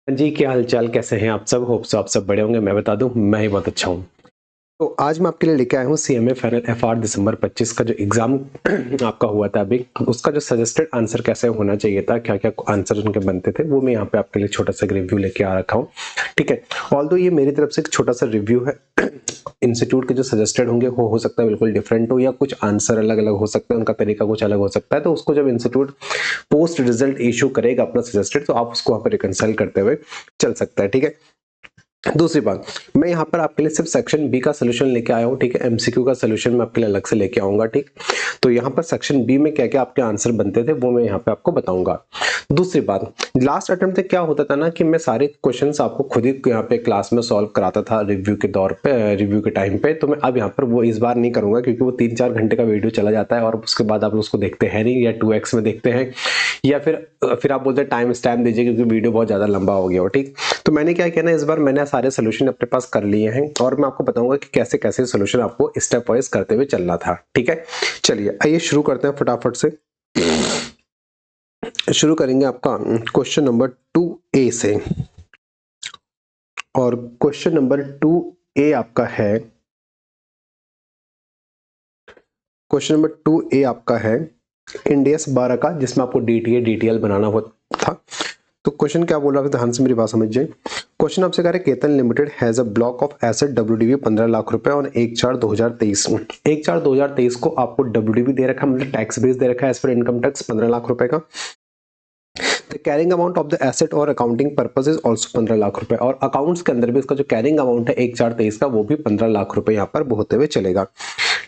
जी, क्या हाल-चाल कैसे हैं आप सब? होप सो आप सब बढ़िया होंगे। मैं बता दूँ, मैं ही बहुत अच्छा हूँ। तो आज मैं आपके लिए लेके आया हूँ सीएमए फाइनल एफआर दिसंबर 25 का जो एग्ज़ाम आपका हुआ था अभी, उसका जो सजेस्टेड आंसर कैसे होना चाहिए था, क्या-क्या आंसर उनके बनते थे, वो मैं यहाँ पे आपके लिए छोटा-सा एक रिव्यू लेके आ रखा हूँ। ठीक है? ऑल्दो ये मेरी तरफ से एक छोटा-सा रिव्यू है। इंस्टीट्यूट के जो सजेस्टेड होंगे वो हो सकता है बिल्कुल डिफरेंट हो या कुछ आंसर अलग-अलग हो सकता है, उनका तरीका कुछ अलग हो सकता है। तो उसको जब इंस्टीट्यूट पोस्ट रिजल्ट इश्यू करेगा अपना सजेस्टेड तो आप उसको वहाँ पे रिकंसाइल करते हुए चल सकता है। ठीक है? दूसरी बात, मैं यहाँ पर आपके लिए सिर्फ सेक्शन बी का सॉल्यूशन लेके आया हूँ, ठीक है? एमसीक्यू का सॉल्यूशन मैं आपके लिए अलग से लेके आऊँगा, ठीक? तो यहाँ पर सेक्शन बी में क्या-क्या आपके आंसर बनते थे, वो मैं यहाँ पे आपको बताऊँगा। दूसरी बात, लास्ट अटेम्प्ट में क्या होता था ना कि मैं सारे क्वेश्चंस आपको खुद ही यहाँ पे क्लास में सॉल्व कराता था रिव्यू के दौर पे रिव्यू के टाइम पे, तो मैं अब यहाँ पर वो इस बार नहीं करूँगा क्योंकि वो 3-4 घंटे का वीडियो चला जाता है और उसके बाद आप उसको देखते हैं नहीं या 2x में देखते हैं या फिर आप बोलते हैं टाइम स्टैम्प दीजिए क्योंकि वीडियो बहुत ज़्यादा लंबा हो गया हो, ठीक? तो मैंने क्या किया ना इस बार मैंने सारे सॉल्यूशन अपने पास कर लिए हैं और मैं आपको बताऊंगा कि कैसे-कैसे सॉल्यूशन आपको स्टेप वाइज करते हुए चलना था, ठीक है? चलिए आइए शुरू करते हैं फटाफट से। शुरू करेंगे आपका क्वेश्चन नंबर 2A से और क्वेश्चन नंबर 2A आपका है क्वेश्चन नंबर 2A आपका है इंडेस 12 का जिसमें आपको डीटीए डीटीएल बनाना हुआ था। तो क्वेश्चन क्या बोल रहा है ध्यान से मेरी बात समझिए। क्वेश्चन आपसे कह रहा है Ketan limited has a block of asset WDV 15 lakh रुपए और 1/4/2023 1/4/2023 को आपको डब्ल्यूडीवी दे रखा है मतलब टैक्स बेस दे रखा है as per income tax 15 lakh रुपए का। The carrying amount of the asset और accounting purpose is also 15 lakh रुपए और अकाउंट्स के अंदर भी इसका जो कैरिंग अमाउंट है 1/4/23 का वो भी 15 लाख रुपए यहाँ पर होते हुए चलेगा।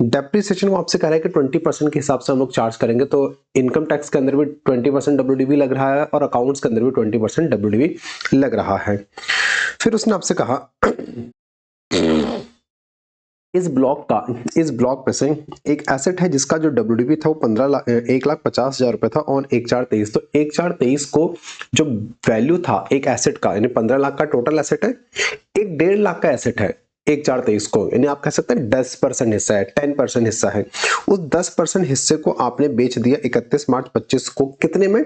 डेप्रिसिएशन को आपसे कह रहा है कि 20% के हिसाब से हम लोग चार्ज करेंगे तो इनकम टैक्स के अंदर भी 20% डब्ल्यूडीवी लग रहा है और अकाउंट्स के अंदर भी 20% डब्ल्यूडीवी लग रहा है। फिर उसने आपसे कहा इस ब्लॉक में से एक एसेट है जिसका जो डब्ल्यूडीवी था वो 1,50,000 रुपए था और 1/4/23 तो 1/4/23 को जो वैल्यू था एक एसेट का यानी 15 लाख का टोटल एसेट है, एक 1.5 लाख का एसेट है 1/4/23 को यानी आप कह सकते हैं 10% हिस्सा है 10% हिस्सा है। उस 10% हिस्से को आपने बेच दिया 31 मार्च 25 को कितने में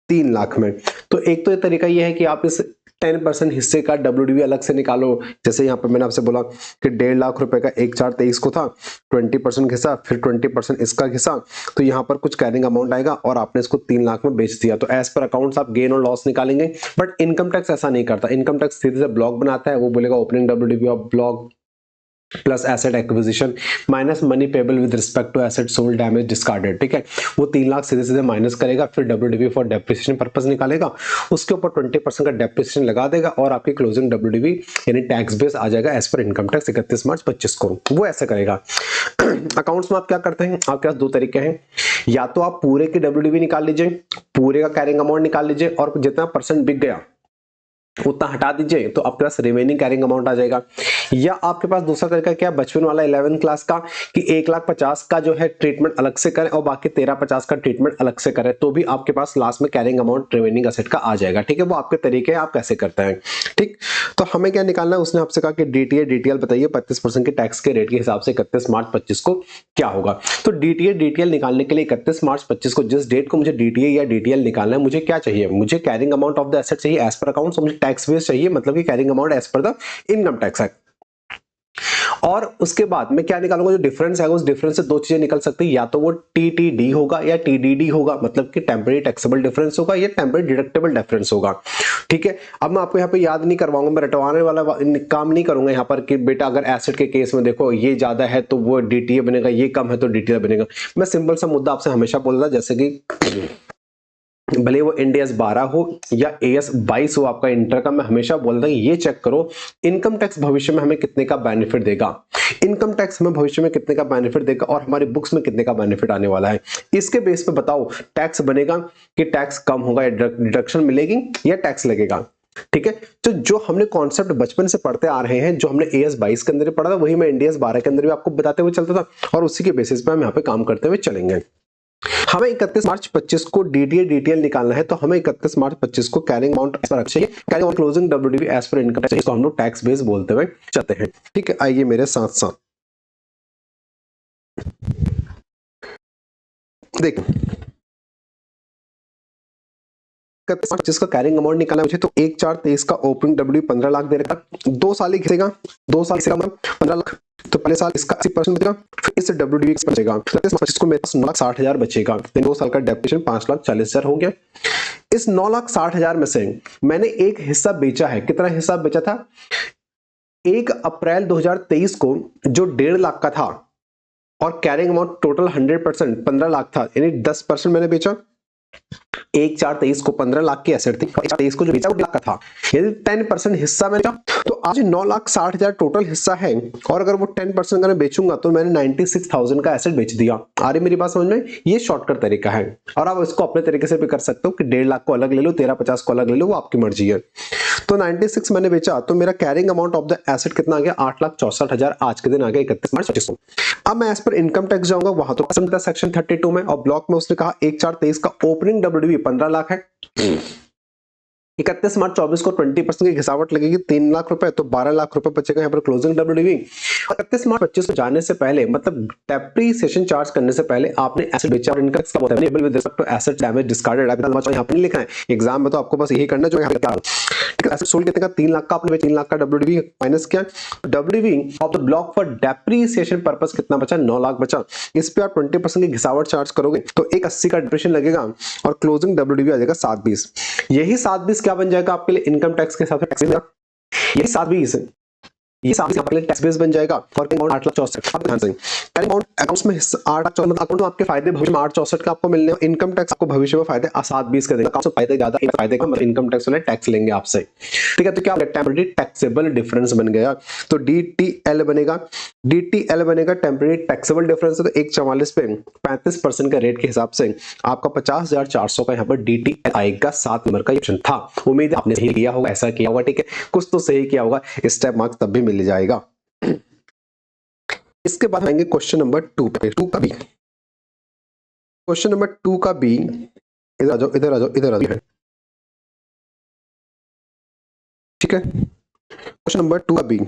3 लाख में। तो एक तो ये तरीका ये है कि आप इस 10% हिस्से का डब्ल्यूडीवी अलग से निकालो जैसे यहाँ पर मैंने आपसे बोला कि 1.5 लाख रुपए का 1/4/23 को था 20% हिस्सा फिर 20% इसका हिस्सा तो यहाँ पर कुछ कैरिंग अमाउंट आएगा और आपने इसको 3 लाख में बेच दिया तो एज पर अकाउंट्स आप गेन और लॉस निकालेंगे बट इनकम टैक्स ऐसा नहीं करता इनकम टैक्स सीधे से ब्लॉक बनाता है वो बोलेगा opening WDV of block plus asset acquisition minus money payable with respect to asset sold damage discarded ठीक है वो 3 लाख सीधे सीधे माइनस करेगा फिर डब्ल्यूडीवी फॉर डेप्रिसिएशन पर्पस निकालेगा उसके ऊपर 20% का डेप्रिसिएशन लगा देगा और आपकी क्लोजिंग डब्ल्यूडीवी यानी टैक्स बेस आ जाएगा as per income tax 31 March 25 को वो ऐसा करेगा। अकाउंट्स में आप क्या करते हैं आपके पास दो तरीके हैं या तो आप पूरे की डब्ल्यूडीवी निकाल लीजिए पूरे का कैरिंग अमाउंट निकाल लीजिए और जितना परसेंट बिक गया उतना हटा दीजिए तो आपके पास रिमेनिंग कैरिंग अमाउंट आ जाएगा या आपके पास दूसरा तरीका क्या बचपन वाला 11th क्लास का कि 1,50,000 का जो है ट्रीटमेंट अलग से करें और बाकी 13,50,000 का ट्रीटमेंट अलग से करें तो भी आपके पास लास्ट में कैरिंग अमाउंट रिमेनिंग एसेट का आ जाएगा ठीक है वो आपके तरीके आप कैसे करते हैं ठीक। तो हमें क्या निकालना है उसने आपसे कहा कि डीटीए डीटीएल बताइए 35% के टैक्स के रेट के हिसाब से 31 मार्च 25 को क्या होगा। तो डीटीए डीटीएल निकालने के लिए 31 मार्च 25 को जिस डेट को मुझे डीटीए या डीटीएल निकालना है मुझे क्या चाहिए मुझे carrying amount of the asset चाहिए एज पर अकाउंट मुझे टैक्स बेस चाहिए मतलब कि carrying amount as per the income tax act और उसके बाद मैं क्या निकालूंगा जो डिफरेंस है उस डिफरेंस से दो चीजें निकल सकती है या तो वो टीटीडी होगा या टीडीडी होगा मतलब कि टेम्पररी टैक्सेबल डिफरेंस होगा या टेम्पररी डिडक्टेबल डिफरेंस होगा ठीक है। अब मैं आपको यहाँ पे याद नहीं करवाऊंगा मैं रटवाने वाला काम नहीं करूंगा यहाँ पर कि बेटा अगर एसेट के केस में देखो ये ज्यादा है तो वो डीटीए बनेगा ये कम है तो डीटीए बनेगा। मैं सिंपल सा मुद्दा आपसे हमेशा बोल रहा जैसे कि भले वो इंडियस 12 हो या एएस 22 हो आपका इंटर का मैं हमेशा बोलता हूं ये चेक करो इनकम टैक्स भविष्य में हमें कितने का बेनिफिट देगा इनकम टैक्स हमें भविष्य में कितने का बेनिफिट देगा और हमारी बुक्स में कितने का बेनिफिट आने वाला है इसके बेस पे बताओ टैक्स बनेगा कि टैक्स कम होगा या डिडक्शन मिलेगी या टैक्स लगेगा ठीक है। तो जो हमने कॉन्सेप्ट बचपन से पढ़ते आ रहे हैं जो हमने एएस 22 के अंदर पढ़ा था वही मैं इंडियस 12 के अंदर भी आपको बताते हुए चलता था और उसी के बेसिस पे हम यहाँ पे काम करते हुए चलेंगे। हमें 31 मार्च 25 को डीटीए डीटीएल निकालना है तो हमें 31 मार्च 25 को कैरिंग अमाउंट एज पर चाहिए carrying amount closing WDV as per income tax तो हम लोग टैक्स बेस बोलते हुए चलते हैं ठीक है। आइए मेरे साथ साथ देखो 31 का कैरिंग अमाउंट निकालना है मुझे, तो 1/4/23 का ओपनिंग डब्ल्यू 15 लाख दे रखा, 2 साल ही घिसेगा, 2 साल घिसेगा 15 लाख, तो पहले साल इसका 80% बचेगा, फिर इस डब्ल्यूडीवी बचेगा, 31 को मेरे पास 9,60,000 बचेगा, 2 साल का डेप्रिसिएशन 5,40,000 हो गया। इस 9,60,000 में से मैंने एक हिस्सा बेचा है। कितना हिस्सा बेचा था? 1 अप्रैल 2023 को जो 1.5 लाख का था और कैरिंग अमाउंट टोटल 100% 15 लाख था, यानी 10% मैंने बेचा। 1/4/23 को 15 लाख की एसेट थी, 1/4/23 को जो बेचा वो 1 लाख का था, यदि 10% हिस्सा मैंने बेचा तो आज 9,60,000 टोटल हिस्सा है, और अगर वो 10% अगर बेचूंगा तो मैंने 96,000 का एसेट बेच दिया। आ रही मेरी बात समझ में? ये शॉर्टकट तरीका है, और आप इसको अपने तरीके से भी कर सकते हो कि 1.5 लाख को अलग ले लो, 1350 को अलग ले लो, वो आपकी मर्जी है। तो 96 मैंने बेचा, तो मेरा carrying amount of the asset कितना आ गया? 8,64,000 आज के दिन आ गया 31 मार्च 2025 को। अब मैं एज पर इनकम टैक्स जाऊंगा, वहां तो सेक्शन 32 में, और ब्लॉक में उसने कहा 1/4/23 का ओपनिंग डब्ल्यूडीवी 15 लाख है। 31 मार्च 24 को 20% की घिसावट लगेगी 3 लाख रुपए, तो 12 लाख रुपए बचेगा यहाँ पर क्लोजिंग डब्ल्यूडीवी। 31 मार्च 25 को जाने से पहले, मतलब डेप्रिसिएशन चार्ज करने से पहले आपने एसेट बेचा, और इनका मतलब है with respect to asset damage discarded, यहाँ पे नहीं लिखा है, एग्जाम में तो आपको बस यही करना जो यहाँ पे ठीक है। एसेट सोल्ड कितने का? 3 लाख का, आपने 3 लाख का डब्ल्यूडीवी माइनस किया, WDV of the block for depreciation purpose कितना बचा? 9 लाख बचा। इस पे आप 20% की घिसावट चार्ज करोगे तो 180 का डिप्रेशन लगेगा, और क्लोजिंग डब्ल्यूडीवी आ जाएगा 720। यही 720 क्या बन जाएगा आपके लिए? इनकम टैक्स के साथ टैक्स, यही 720 ये साथ ही टैक्स बेस बन जाएगा, और अमाउंट 8,64,000। अमाउंट अकाउंट्स में 8,64,000 अकाउंट में आपके फायदे भविष्य में 8,64 का आपको मिलने, इनकम टैक्स आपको भविष्य में फायदे 720 का देगा, अकाउंट से फायदे ज्यादा, फायदे का मतलब इनकम टैक्स वाले टैक्स लेंगे आपसे। ठीक है, तो क्या टेम्परेरी टैक्सेबल डिफरेंस बन गया, तो डीटीएल बनेगा, डीटीएल बनेगा टेम्परेरी टैक्सेबल डिफरेंस, तो 144 पे 35% का रेट के हिसाब से आपका 50,400 का यहाँ पर डीटीएल आएगा। 7 नंबर का ऑप्शन था, उम्मीद है आपने सही किया होगा, ऐसा किया होगा, ठीक है, कुछ तो सही किया होगा, स्टेप मार्क्स तब भी मिल जाएगा। इसके बाद आएंगे क्वेश्चन नंबर 2 पे, 2 का बी, क्वेश्चन नंबर 2 का बी, इधर आ जाओ, इधर आ जाओ, इधर आ जाओ, ठीक है। क्वेश्चन नंबर 2 का बी,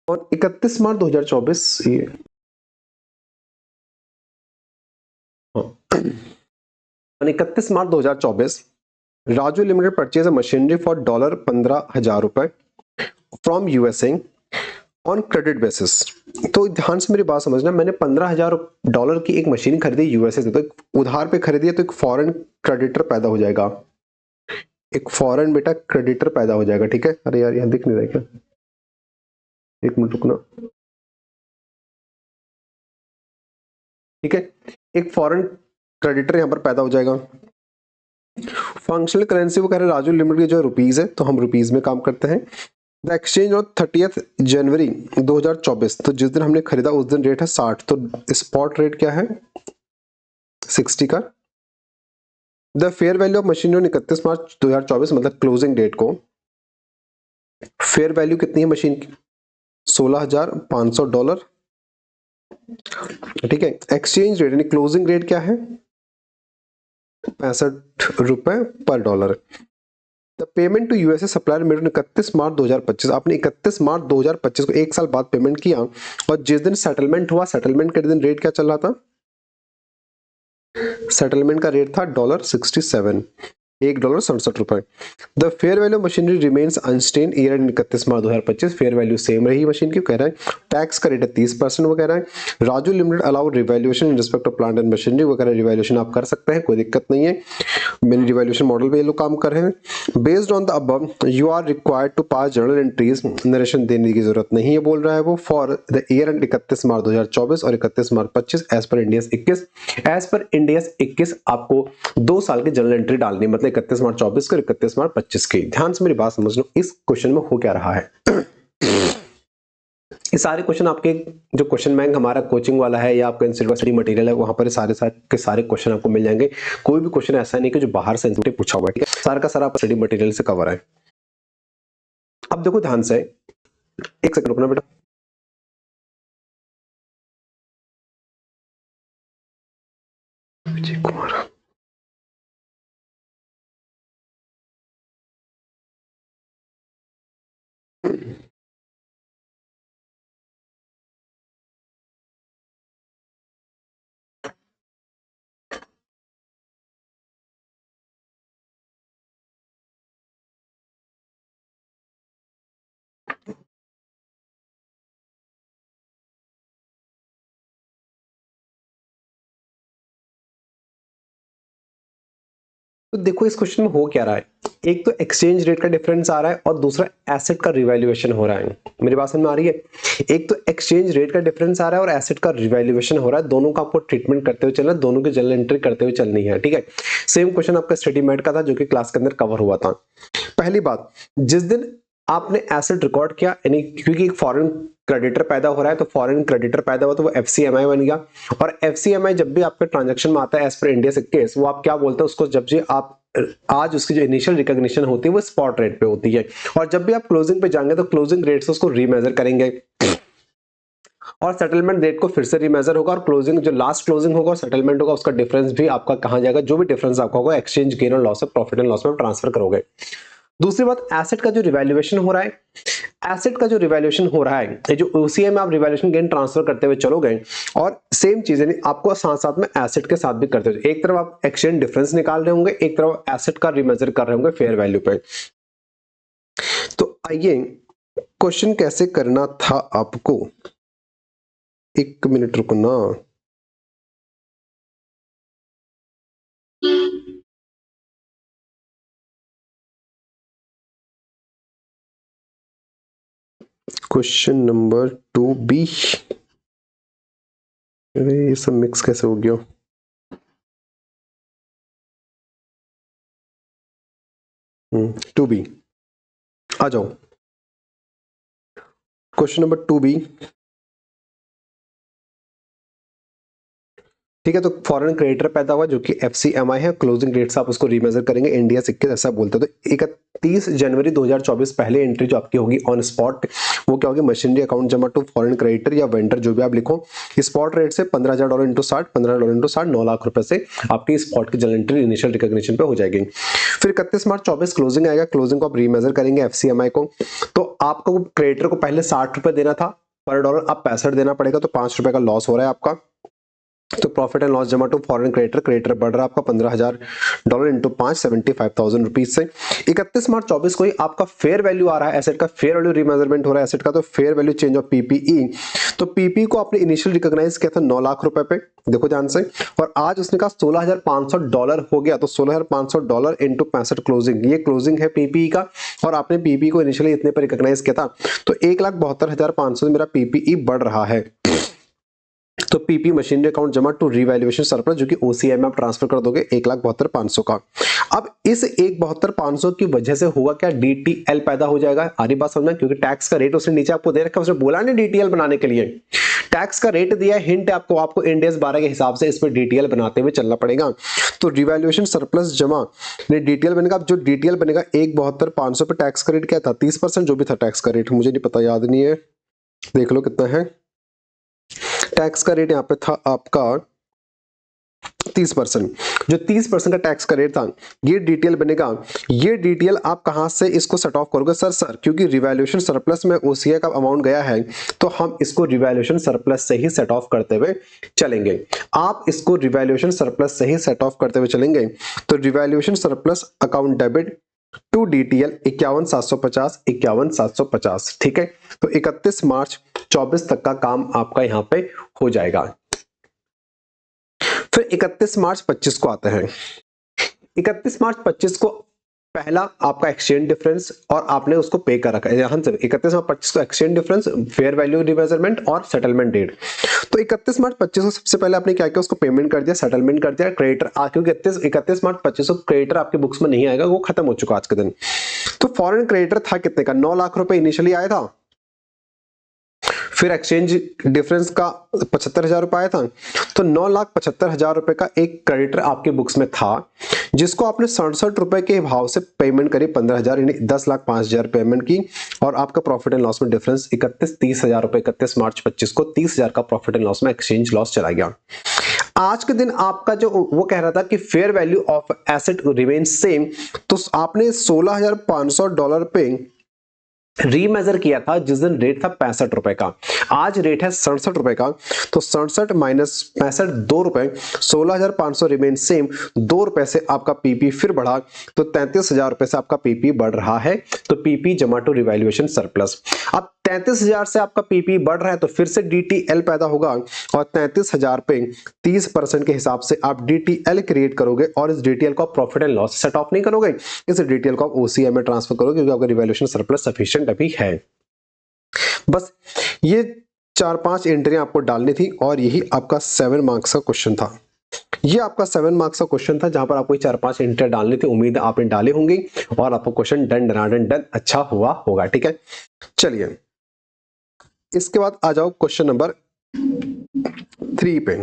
और 31 मार्च 2024 ये 31 March 2024 Raju limited purchase machinery for $15,000 from USA on credit basis. तो ध्यान से मेरी बात समझना, मैंने $15,000 की एक मशीन खरीदी यूएसए से, तो उधार पे खरीदी है, तो एक फॉरेन क्रेडिटर पैदा हो जाएगा, एक फॉरेन बेटा क्रेडिटर पैदा हो जाएगा, ठीक है। अरे यार यहाँ दिख नहीं रहा क्या? एक मिनट रुकना, ठीक है, एक फॉरेन क्रेडिटर यहाँ पर पैदा हो जाएगा। फंक्शनल करेंसी वो कह रहे राजू लिमिटेड की जो रुपीज है, तो हम रुपीज में काम करते हैं। द एक्सचेंज ऑन 30 जनवरी 2024, तो जिस दिन हमने खरीदा उस दिन रेट है 60, तो स्पॉट रेट क्या है? 60 का। The fair value of machine on 31 March 2024, मतलब क्लोजिंग डेट को, फेयर वैल्यू कितनी है मशीन की? $16,500, ठीक है। एक्सचेंज रेट यानी क्लोजिंग रेट क्या है? ₹65 पर dollar. The payment to USA supplier made 31 March 2025, आपने 31 मार्च 2025 को एक साल बाद पेमेंट किया, और जिस दिन सेटलमेंट हुआ, सेटलमेंट के दिन रेट क्या चल रहा था? सेटलमेंट का रेट था $67, $1.67। The fair value machinery remains unstained year end 31 March 2025, fair value same रही मशीन की, कह रहा है। टैक्स का रेट है 30%, वो कह रहा है। Raju limited allow revaluation in respect of plant and machinery, वो कह रहा है रिवैल्यूएशन आप कर सकते हैं, कोई दिक्कत नहीं है, मैंने रिवैल्यूएशन मॉडल पे ये लोग काम कर रहे हैं। Based on the above you are required to pass journal entries, narration देने की जरूरत नहीं है बोल रहा है वो, for the year end 31 March 2024 और 31 March 25 as per Ind AS 21, as per Ind AS 21 आपको 2 साल की जर्नल एंट्री डालनी है, मतलब 31 मार्च 24 को 31 मार्च 25 की। ध्यान से मेरी बात समझ लो, इस क्वेश्चन में हो क्या रहा है। ये सारे क्वेश्चन आपके जो क्वेश्चन बैंक हमारा कोचिंग वाला है या आपका इंस्टीट्यूट स्टडी मटेरियल है, वहां पर सारे के सारे क्वेश्चन आपको मिल जाएंगे। कोई भी क्वेश्चन ऐसा नहीं कि जो बाहर से पूछा हुआ है, ठीक है, सारा का सारा स्टडी मटेरियल से कवर है। अब देखो ध्यान से, एक सेकंड रुकना बेटा। विजय कुमार, तो देखो इस क्वेश्चन में हो क्या रहा है, एक तो एक्सचेंज रेट का डिफरेंस आ रहा है और दूसरा एसेट का रिवैल्यूएशन हो रहा है। मेरी बात समझ में आ रही है? एक तो एक्सचेंज रेट का डिफरेंस आ रहा है और एसेट का रिवैल्यूएशन हो रहा है, दोनों का आपको ट्रीटमेंट करते हुए चलना है, दोनों की जर्नल एंट्री करते हुए चलनी है, ठीक है। सेम क्वेश्चन आपका स्टडी मेट का था जो कि क्लास के अंदर कवर हुआ था। पहली बात, जिस दिन आपने एसेट रिकॉर्ड किया, यानी क्योंकि एक फॉरेन क्रेडिटर पैदा हो रहा है, तो फॉरेन क्रेडिटर पैदा हुआ तो वो एफसीएमआई बन गया। और एफसीएमआई जब भी आपके ट्रांजैक्शन में आता है एज पर इंडिया केस, वो आप क्या बोलते हैं उसको, जब भी आप आज उसकी जो इनिशियल रिकॉग्निशन होती है वो स्पॉट रेट पे होती है, और जब भी आप क्लोजिंग पे जाएंगे तो क्लोजिंग रेट से उसको रीमेजर करेंगे और सेटलमेंट डेट को फिर से रीमेजर होगा, और क्लोजिंग जो लास्ट क्लोजिंग होगा और सेटलमेंट होगा उसका डिफरेंस भी आपका कहां जाएगा, जो भी डिफरेंस आपका होगा एक्सचेंज गेन और लॉस, प्रॉफिट एंड लॉस में ट्रांसफर करोगे। दूसरी बात, एसेट का जो रिवैल्यूएशन हो रहा है, एसेट का जो रिवैल्यूएशन हो रहा है, ये जो ओसीआई में आप रिवैल्यूएशन गेन ट्रांसफर करते हुए चलोगे, और सेम चीज है आपको साथ साथ में एसेट के साथ भी करते हुए, एक तरफ आप एक्सचेंज डिफरेंस निकाल रहे होंगे, एक तरफ एसेट का रिमेजर कर रहे होंगे फेयर वैल्यू पे। तो आइए क्वेश्चन कैसे करना था आपको, एक मिनट रुको ना। क्वेश्चन नंबर 2B, अरे ये सब मिक्स कैसे हो गया। टू बी, आ जाओ। क्वेश्चन नंबर 2B, ठीक है। तो फॉरेन क्रेडिटर पैदा हुआ जो कि एफसीएमआई है, क्लोजिंग डेट से आप उसको रीमेजर करेंगे इंडिया 21 ऐसा बोलते हैं। तो 31 जनवरी 2024 पहले एंट्री जो आपकी होगी ऑन स्पॉट, वो क्या होगी, मशीनरी अकाउंट जमा टू फॉरेन क्रेडिटर या वेंडर जो भी आप लिखो, स्पॉट रेट से $15,000 इंटू 60, $15,000 इंटू 60, 9 लाख रुपए से आपकी स्पॉट की जनरल एंट्री इनिशियल रिकॉग्निशन पे हो जाएगी। फिर 31 मार्च 24 क्लोजिंग आएगा, क्लोजिंग को आप रीमेजर करेंगे एफसीएमआई को। तो आपको क्रेडिटर को पहले 60 रुपए देना था पर डॉलर, अब 65 देना पड़ेगा, तो 5 रुपए का लॉस हो रहा है आपका। तो प्रॉफिट एंड लॉस जमा टू फॉरेन क्रेडिटर, क्रेडिटर बढ़ रहा है आपका $15,000 इंटू 5, 75,000 रुपीज से। 31 मार्च 24 को ही आपका फेयर वैल्यू आ रहा है, एसेट का फेयर वैल्यू रिमेजरमेंट हो रहा है एसेट का, तो fair value change of PPE. तो पीपी को आपने इनिशियल रिकॉग्नाइज किया था 9 लाख रुपए पे, देखो ध्यान से, और आज उसने कहा $16,500 हो गया, तो $16,500 इंटू 65 क्लोजिंग, ये क्लोजिंग है पीपीई का, और आपने पीपी को इनिशियली इतने पर रिकॉग्नाइज किया था, तो 1,72,500 मेरा पीपीई बढ़ रहा है। तो पीपी मशीनरी अकाउंट जमा टू रिवैल्यूएशन सरप्लस जो कि ओसीआई में आप ट्रांसफर कर दोगे 1,72,500 का। अब इस 1,72,500 की वजह से होगा क्या, डीटीएल पैदा हो जाएगा। आरी बात समझना, क्योंकि टैक्स का रेट उसने नीचे आपको दे रखा है, उसने बोला नहीं डीटीएल बनाने के लिए, टैक्स का रेट दिया है, हिंट आपको, आपको इंड AS 12 के हिसाब से इस पर डीटीएल बनाते हुए चलना पड़ेगा। तो रिवैल्यूएशन सरप्लस जमा डीटीएल बनेगा। अब जो डीटीएल बनेगा 1,72,500 पे टैक्स का रेट क्या था, 30%, जो भी था टैक्स का रेट मुझे नहीं पता, याद नहीं है, देख लो कितना है टैक्स का रेट। यहाँ पे था आपका 30%, जो 30% का टैक्स का रेट था, ये डीटीएल बनेगा। ये डीटीएल आप कहां से इसको सेट ऑफ करोगे, सर क्योंकि रिवैल्यूएशन सरप्लस में ओसीआई का अमाउंट गया है, तो हम इसको रिवैल्यूएशन सरप्लस से ही सेट ऑफ करते हुए चलेंगे। आप इसको रिवैल्यूएशन सरप्लस से ही सेट ऑफ करते हुए चलेंगे। तो revaluation surplus account debit to DTL 51,750, 51,750, ठीक है। तो 31 मार्च 24 तक का काम आपका यहां पे हो जाएगा। फिर 31 मार्च 25 को आते हैं। 31 मार्च 25 को पहला आपका एक्सचेंज डिफरेंस, और आपने उसको पे कर रखा है यहां से 31 मार्च 25 को एक्सचेंज डिफरेंस, फेयर वैल्यू रिमेजरमेंट और सेटलमेंट डेट। तो 31 मार्च 25 को सबसे पहले आपने क्या किया, उसको पेमेंट कर दिया, सेटलमेंट कर दिया। क्रेडिटर क्योंकि 31 मार्च 25 को क्रेडिटर आपके बुक्स में नहीं आएगा, वो खत्म हो चुका आज के दिन। तो फॉरेन क्रेडिटर था कितने का, 9 लाख रुपए इनिशियली आया था, फिर एक्सचेंज डिफरेंस का 75,000 रुपए आया था, तो 9,75,000 रुपए का एक क्रेडिटर आपके बुक्स में था, जिसको आपने 67 रुपए के भाव से पेमेंट करी, 15,000 यानी 10,05,000 पेमेंट की, और आपका प्रॉफिट एंड लॉस में डिफरेंस 30,000 रुपए 31 मार्च 25 को 30,000 का प्रॉफिट एंड लॉस में एक्सचेंज लॉस चला गया। आज के दिन आपका जो वो कह रहा था कि fair value of asset remains same, तो आपने $16,500 पे रीमेजर किया था, जिस दिन रेट था 65 रुपए का, आज रेट है 67 रुपए का, तो 67 माइनस 65 2 रुपए, 16,500 रिमेन सेम, 2 रुपए से आपका पीपी फिर बढ़ा, तो 33,000 रुपए से आपका पीपी बढ़ रहा है। तो पीपी जमा टू रिवैल्यूएशन सरप्लस। अब 33,000 से आपका पीपी बढ़ रहा है तो फिर से डीटीएल पैदा होगा और 33,000 पे 30% के हिसाब से आप डीटीएल क्रिएट करोगे और इस डीटीएल को आप profit and loss set of नहीं करोगे, इस डीटीएल को आप ओसीआई में ट्रांसफर करोगे क्योंकि आपका रिवैल्यूएशन सरप्लस सफिशिएंट अभी है। बस ये 4-5 एंट्री आपको डालनी थी और यही आपका 7 मार्क्स का क्वेश्चन था। ये आपका 7 मार्क्स का क्वेश्चन था जहां पर आपको 4-5 एंट्री डालनी थी। उम्मीद है आपने डाली होंगी और आपको क्वेश्चन डन अच्छा हुआ होगा। ठीक है, चलिए इसके बाद आ जाओ क्वेश्चन नंबर 3 पे।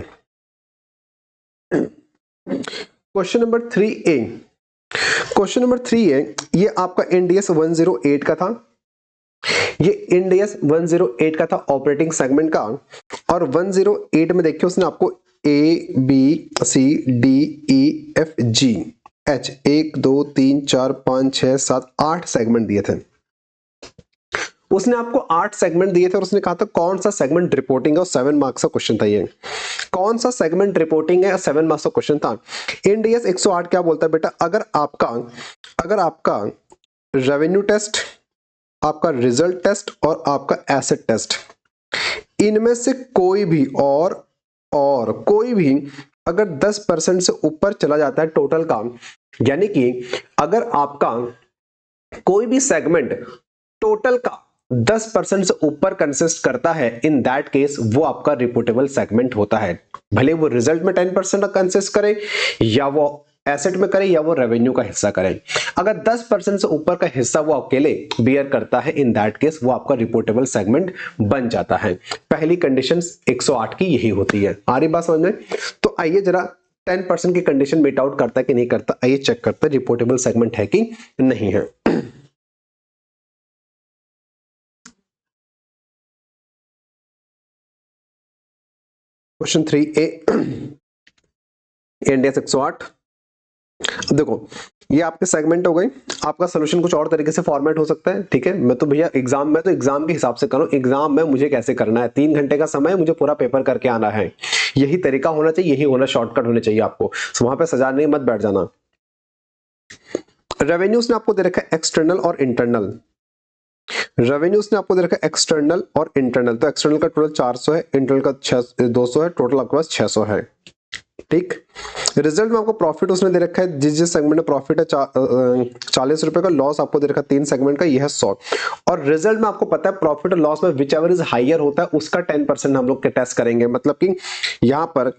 Question number 3A, question number 3A ये आपका इंडियस 108 का था। ये इंडियस 108 का था ऑपरेटिंग सेगमेंट का और 108 में देखिए उसने आपको ABCDEFGH 1 2 3 4 5 6 7 8 सेगमेंट दिए थे। उसने आपको 8 सेगमेंट दिए थे और उसने कहा था कौन सा सेगमेंट रिपोर्टिंग है और 7 मार्क्स का क्वेश्चन था। ये कौन सा सेगमेंट रिपोर्टिंग है और 7 मार्क्स का क्वेश्चन था। इंडियस 108 क्या बोलता है बेटा, अगर आपका रेवेन्यू टेस्ट, आपका रिजल्ट टेस्ट और आपका एसेट टेस्ट, इनमें से कोई भी और कोई भी अगर 10% से ऊपर चला जाता है टोटल का, यानी कि अगर आपका कोई भी सेगमेंट टोटल का 10% से ऊपर कंसिस्ट करता है, इन दैट केस वो आपका रिपोर्टेबल सेगमेंट होता है। भले वो रिजल्ट में 10% कंसिस्ट करे या वो एसेट में करे या वो रेवेन्यू का हिस्सा करे, अगर 10% से ऊपर का हिस्सा वो अकेले बियर करता है, इन दैट केस वो आपका रिपोर्टेबल सेगमेंट बन जाता है। पहली कंडीशन 108 की यही होती है। आ रही बात समझ में? तो आइए जरा 10% की कंडीशन मीट आउट करता है कि नहीं करता, आइए चेक करते हैं रिपोर्टेबल सेगमेंट है कि नहीं है। Question 3A Indians 108। देखो ये आपके सेगमेंट हो गए, आपका सोल्यूशन कुछ और तरीके से फॉर्मेट हो सकता है। ठीक है, मैं तो भैया एग्जाम के हिसाब से करूं, एग्जाम में मुझे कैसे करना है, 3 घंटे का समय, मुझे पूरा पेपर करके आना है, यही तरीका होना चाहिए, यही होना शॉर्टकट होने चाहिए आपको। वहां पे सजाने मत बैठ जाना। रेवेन्यूज ने आपको दे रखा है एक्सटर्नल और इंटरनल। रेवेन्यूज ने आपको दे रखा है एक्सटर्नल और इंटरनल, तो एक्सटर्नल का टोटल 400 है, इंटरनल का 200 है, टोटल आपके पास 600 है। ठीक, रिजल्ट में आपको प्रॉफिट उसने दे रखा है, जिस सेगमेंट में प्रॉफिट है 40 रुपए का, लॉस आपको दे रखा है 3 सेगमेंट का, यह है 100। और रिजल्ट में आपको पता है प्रॉफिट और लॉस में विच एवर इज हायर होता है उसका 10% हम लोग के टेस्ट करेंगे। मतलब कि यहां पर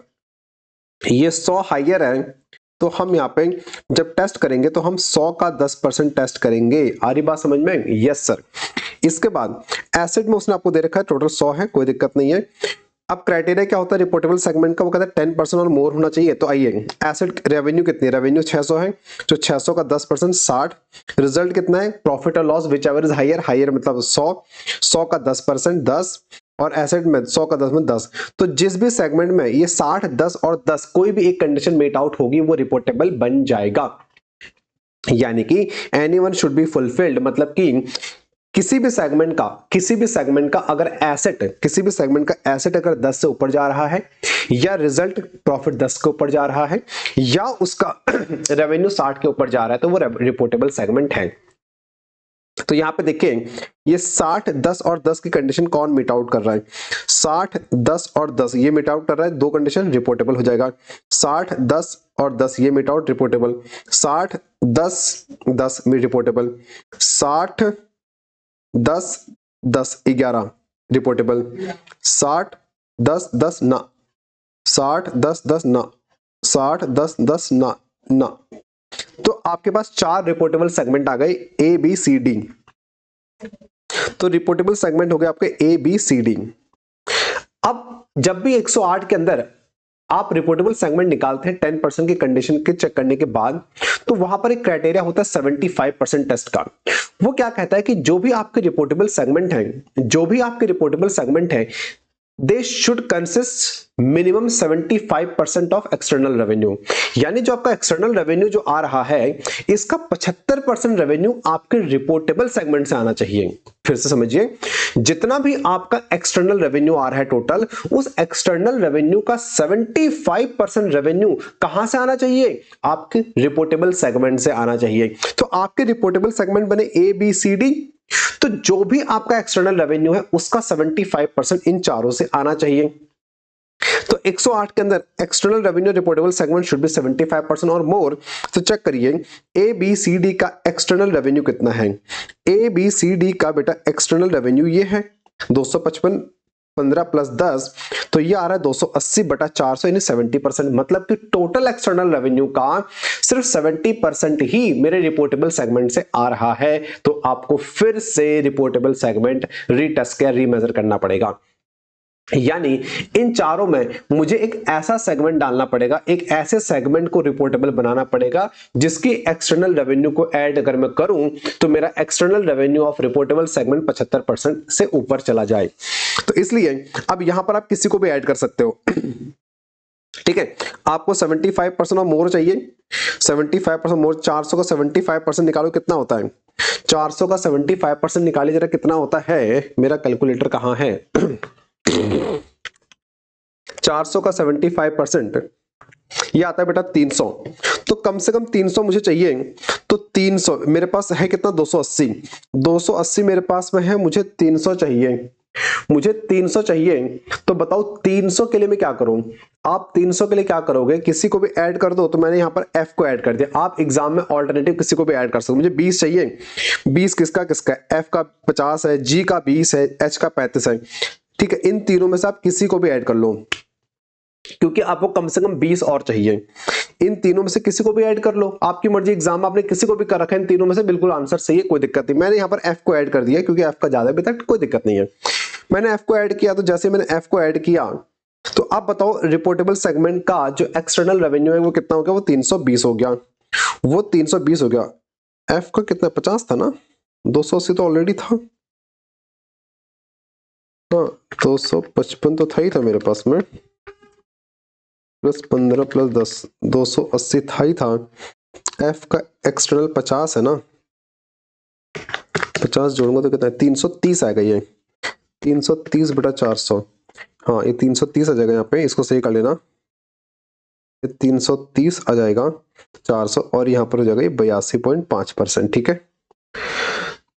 ये 100 हायर है तो हम यहाँ पे जब टेस्ट करेंगे तो हम 100 का 10% टेस्ट करेंगे। आ रही बात समझ में? Yes sir. इसके बाद एसेट में उसने आपको दे रखा है टोटल 100 है, कोई दिक्कत नहीं है। अब क्राइटेरिया क्या होता है रिपोर्टेबल सेगमेंट का, वो कहता है 10% और मोर होना चाहिए। तो आइए एसेट रेवेन्यू कितनी, रेवेन्यू 600 है, तो 600 का 10% 60। रिजल्ट कितना है, प्रॉफिट और loss whichever is higher, higher मतलब 100 का 10% 10 और एसेट में 100 का 10 में 10। तो जिस भी सेगमेंट में ये 60, 10 और 10 कोई भी एक कंडीशन मेट आउट होगी वो रिपोर्टेबल बन जाएगा। यानी कि एनीवन शुड बी फुलफिल्ड, मतलब कि किसी भी सेगमेंट का अगर एसेट, किसी भी सेगमेंट का एसेट अगर 10 से ऊपर जा रहा है या रिजल्ट प्रॉफिट 10 के ऊपर जा रहा है या उसका रेवेन्यू 60 के ऊपर जा रहा है तो वो रिपोर्टेबल सेगमेंट है। तो यहां पे देखिए ये 60, 10 और 10 की कंडीशन कौन मीट आउट कर रहा है, 60, 10 और 10 ये मीट आउट कर रहा है, 2 कंडीशन रिपोर्टेबल हो जाएगा। 60, 10 और 10 ये meet out reportable, 60, 10, 10 reportable, 60, 10, 10, 11 reportable, 60, 10, 10 ना, 60, 10, 10 ना, 60, 10, 10 ना ना। तो आपके पास 4 रिपोर्टेबल सेगमेंट आ गए ए बी सी डी। तो रिपोर्टेबल सेगमेंट हो गए आपके ए बी सी डी। अब जब भी 108 के अंदर आप रिपोर्टेबल सेगमेंट निकालते हैं 10% की कंडीशन के चेक करने के बाद, तो वहां पर एक क्राइटेरिया होता है 75% टेस्ट का। वो क्या कहता है कि जो भी आपके रिपोर्टेबल सेगमेंट है they should consist minimum 75% of external revenue. यानी जो आपका एक्सटर्नल रेवेन्यू जो आ रहा है इसका 75% रेवेन्यू आपके रिपोर्टेबल सेगमेंट से आना चाहिए। फिर से समझिए, जितना भी आपका एक्सटर्नल रेवेन्यू आ रहा है टोटल, उस एक्सटर्नल रेवेन्यू का 75% रेवेन्यू कहां से आना चाहिए, आपके रिपोर्टेबल सेगमेंट से आना चाहिए। तो आपके रिपोर्टेबल सेगमेंट बने ए बी सी डी, तो जो भी आपका एक्सटर्नल रेवेन्यू है उसका 75% इन चारों से आना चाहिए। तो 108 के अंदर external revenue reportable segment should be 75% और मोर। तो चेक करिए ए बी सी डी का एक्सटर्नल रेवेन्यू कितना है। ए बी सी डी का बेटा एक्सटर्नल रेवेन्यू ये है 255, 15 प्लस 10 तो ये आ रहा है 280 बटा 400 यानी 70%। मतलब कि टोटल एक्सटर्नल रेवेन्यू का सिर्फ 70% ही मेरे रिपोर्टेबल सेगमेंट से आ रहा है। तो आपको फिर से रिपोर्टेबल सेगमेंट रीटेस्ट या रीमेजर करना पड़ेगा। यानी इन चारों में मुझे एक ऐसा सेगमेंट डालना पड़ेगा, एक ऐसे सेगमेंट को रिपोर्टेबल बनाना पड़ेगा जिसकी एक्सटर्नल रेवेन्यू को ऐड अगर मैं करूं तो मेरा external revenue of reportable segment 75% से ऊपर चला जाए। तो इसलिए अब यहां पर आप किसी को भी ऐड कर सकते हो। ठीक है, आपको 75% और मोर चाहिए। 75% मोर 400 का 75% निकालो कितना होता है। 400 का 75% निकालिए जरा कितना होता है। मेरा कैलकुलेटर कहां है। 400 का 75% ये आता है बेटा 300। तो कम से कम 300 मुझे चाहिए। तो 300 मेरे पास है कितना 280। 280 मेरे पास में है, मुझे 300 चाहिए। मुझे 300 चाहिए तो बताओ 300 के लिए मैं क्या करूं। आप 300 के लिए क्या करोगे, किसी को भी ऐड कर दो। तो मैंने यहां पर F को ऐड कर दिया। आप एग्जाम में ऑल्टरनेटिव किसी को भी ऐड कर सकते हो। मुझे 20 चाहिए। 20 किसका किसका, F का 50 है, G का 20 है, H का 35 है। ठीक है, इन तीनों में से आप किसी को भी ऐड कर लो क्योंकि आपको कम से कम 20 और चाहिए। इन तीनों में से किसी को भी ऐड कर लो, आपकी मर्जी। एग्जाम आपने किसी को भी कर रखा है इन तीनों में से, बिल्कुल आंसर सही है, कोई दिक्कत नहीं। मैंने यहाँ पर F को ऐड कर दिया क्योंकि F का ज्यादा अभी तक, कोई दिक्कत नहीं है। मैंने F को ऐड किया। तो जैसे मैंने F को ऐड किया तो आप बताओ रिपोर्टेबल सेगमेंट का जो एक्सटर्नल रेवेन्यू है वो कितना हो गया। वो 320 हो गया। वो 320 हो गया। F का कितना 50 था ना, 280 तो ऑलरेडी था। हाँ 255 तो था ही था मेरे पास में, प्लस 15 प्लस 10 280 था ही था। F का एक्सटर्नल 50 है ना, 50 जोड़ूंगा तो कितना है 330 आएगा। ये 330 बटा 400, हाँ ये 330 आ जाएगा। यहाँ पे इसको सही कर लेना, ये 330 आ जाएगा 400 और यहाँ पर हो जाएगा ये 82.5%। ठीक है,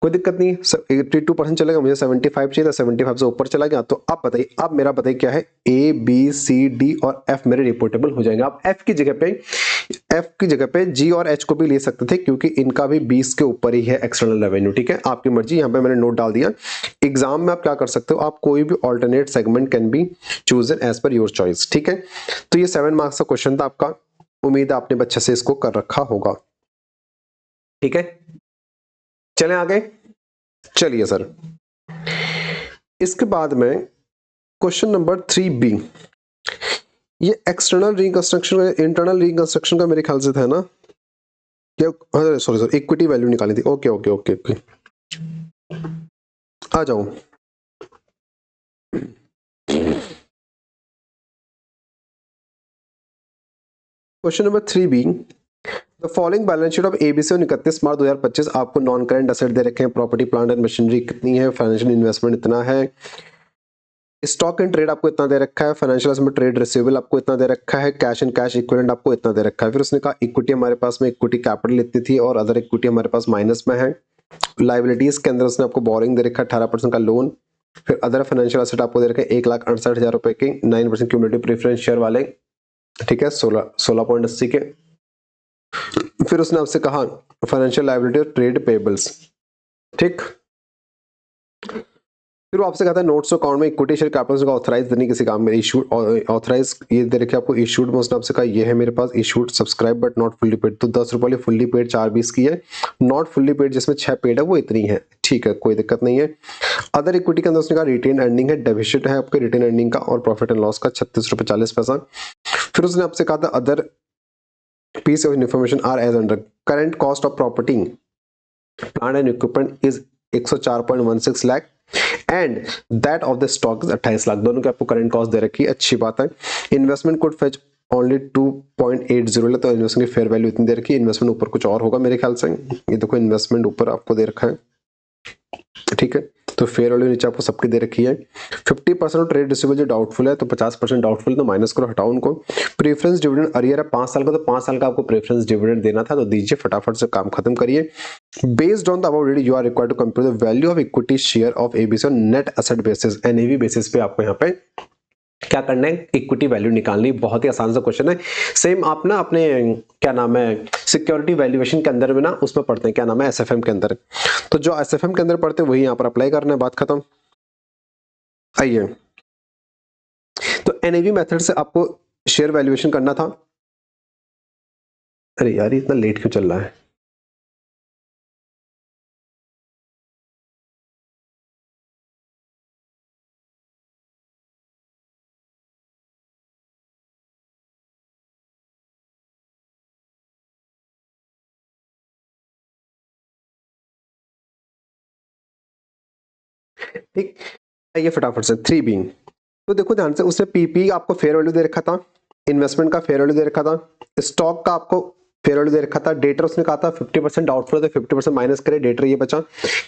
कोई दिक्कत नहीं। 82% चलेगा। मुझे 75 चाहिए था, 75 से ऊपर चला गया। तो अब बताइए, अब मेरा बताइए क्या है। A B C D और F मेरे रिपोर्टेबल हो जाएंगे। आप F की जगह पे G और H को भी ले सकते थे क्योंकि इनका भी 20 के ऊपर ही है एक्सटर्नल रेवेन्यू। ठीक है, आपकी मर्जी। यहाँ पे मैंने नोट डाल दिया। एग्जाम में आप क्या कर सकते हो, आप कोई भी alternate segment can be chosen as per your choice. ठीक है, तो ये 7 मार्क्स का क्वेश्चन था आपका। उम्मीद है आपने बच्चे से इसको कर रखा होगा। ठीक है, चलें आगे। चलिए सर, इसके बाद में क्वेश्चन नंबर 3B। ये एक्सटर्नल रिकंस्ट्रक्शन इंटरनल रिकंस्ट्रक्शन का मेरे ख्याल से था ना, क्या सॉरी इक्विटी वैल्यू निकाली थी। ओके ओके ओके ओके, आ जाओ। Question number 3B, the following balance sheet of ABC on 31 March 2025। आपको नॉन करेंट एसेट दे रखे हैं, प्रॉपर्टी प्लांट एंड मशीनरी कितनी है, फाइनेंशियल इन्वेस्टमेंट इतना है, स्टॉक एंड ट्रेड आपको इतना दे रखा है, फाइनेंशियल एसेट ट्रेड रिसीवेबल आपको इतना दे रखा है, कैश एंड कैश इक्विवेलेंट आपको इतना दे रखा है। फिर उसने कहा इक्विटी हमारे पास में इक्विटी कैपिटल इतनी थी और अदर इक्विटी हमारे पास माइनस में है। लाइबिलिटीज के अंदर उसने आपको बोरिंग दे रखा है 18% का लोन। फिर अदर फाइनेंशियल एसेट आपको दे रखे हैं 1,68,000 रुपए के 9% क्यूमुलेटिव प्रेफरेंस शेयर वाले। ठीक है, 16.80 के। फिर उसने आपसे कहा फाइनेंशियल लायबिलिटी और ट्रेड पेबल्स। ठीक, फिर वो आपसे कहता है नोट्स अकाउंट में इक्विटी शेयर कैपिटल का ऑथराइज देने किसी काम में इशूड ऑथराइज ये दे रखे आपको इशूड में। उसने आपसे कहा ये है मेरे पास issued subscribe but not fully paid. तो 10 रुपए वाली फुल्ली पेड 4.20 की है, नॉट फुल्ली पेड जिसमें 6 पेड है वो इतनी है। ठीक है, कोई दिक्कत नहीं है। अदर इक्विटी के अंदर उसने कहा रिटेन अर्निंग है, डेफिसिट है आपके रिटेन अर्निंग का और प्रॉफिट एंड लॉस का 36 रुपए 40 पैसा। फिर उसने आपसे कहा था other piece of information are as under current cost of property plant and equipment is 104.16 lakh and that of the stock 28 lakh. दोनों के आपको करंट कॉस्ट दे रखी है, अच्छी बात है। इन्वेस्टमेंट कुड फेच ओनली 2.80 तो इन्वेस्टमेंट की फेयर वैल्यू इतनी दे रखी है। इन्वेस्टमेंट ऊपर कुछ और होगा मेरे ख्याल से। ये देखो इन्वेस्टमेंट ऊपर आपको दे रखा है। ठीक है, तो फेयर वैल्यू नीचे आपको सबकी दे रखी है। 50% ट्रेड रिसीवेबल जो डाउटफुल है तो 50% डाउटफुल है तो माइनस करो, हटाओ उनको। प्रेफरेंस डिविडेंड अरियर है 5 साल का, तो 5 साल का आपको प्रेफरेंस डिविडेंड देना था, तो दीजिए, फटाफट से काम खत्म करिए। Based on the above data you are required to compute the value of equity share of ABC on net asset basis, NAV basis पे आपको यहाँ पे क्या करना है, इक्विटी वैल्यू निकालनी। बहुत ही आसान सा क्वेश्चन है। सेम आप ना अपने क्या नाम है सिक्योरिटी वैल्यूएशन के अंदर में ना उसमें पढ़ते हैं, क्या नाम है एसएफएम के अंदर, तो जो एसएफएम के अंदर पढ़ते हैं वही यहाँ पर अप्लाई करना है, बात खत्म। आइए, तो एनएवी मेथड से आपको शेयर वैल्यूएशन करना था। अरे यार इतना लेट क्यों चल रहा है? ठीक, आइए फटाफट से 3B। तो देखो ध्यान से, उसने पीपी आपको फेयर वैल्यू दे रखा था, इन्वेस्टमेंट का फेयर वैल्यू दे रखा था, स्टॉक का आपको फेयर वैल्यू दे रखा था, डेटर उसने कहा था 50% डाउटफुल है तो 50% माइनस करे, डेटर ये बचा,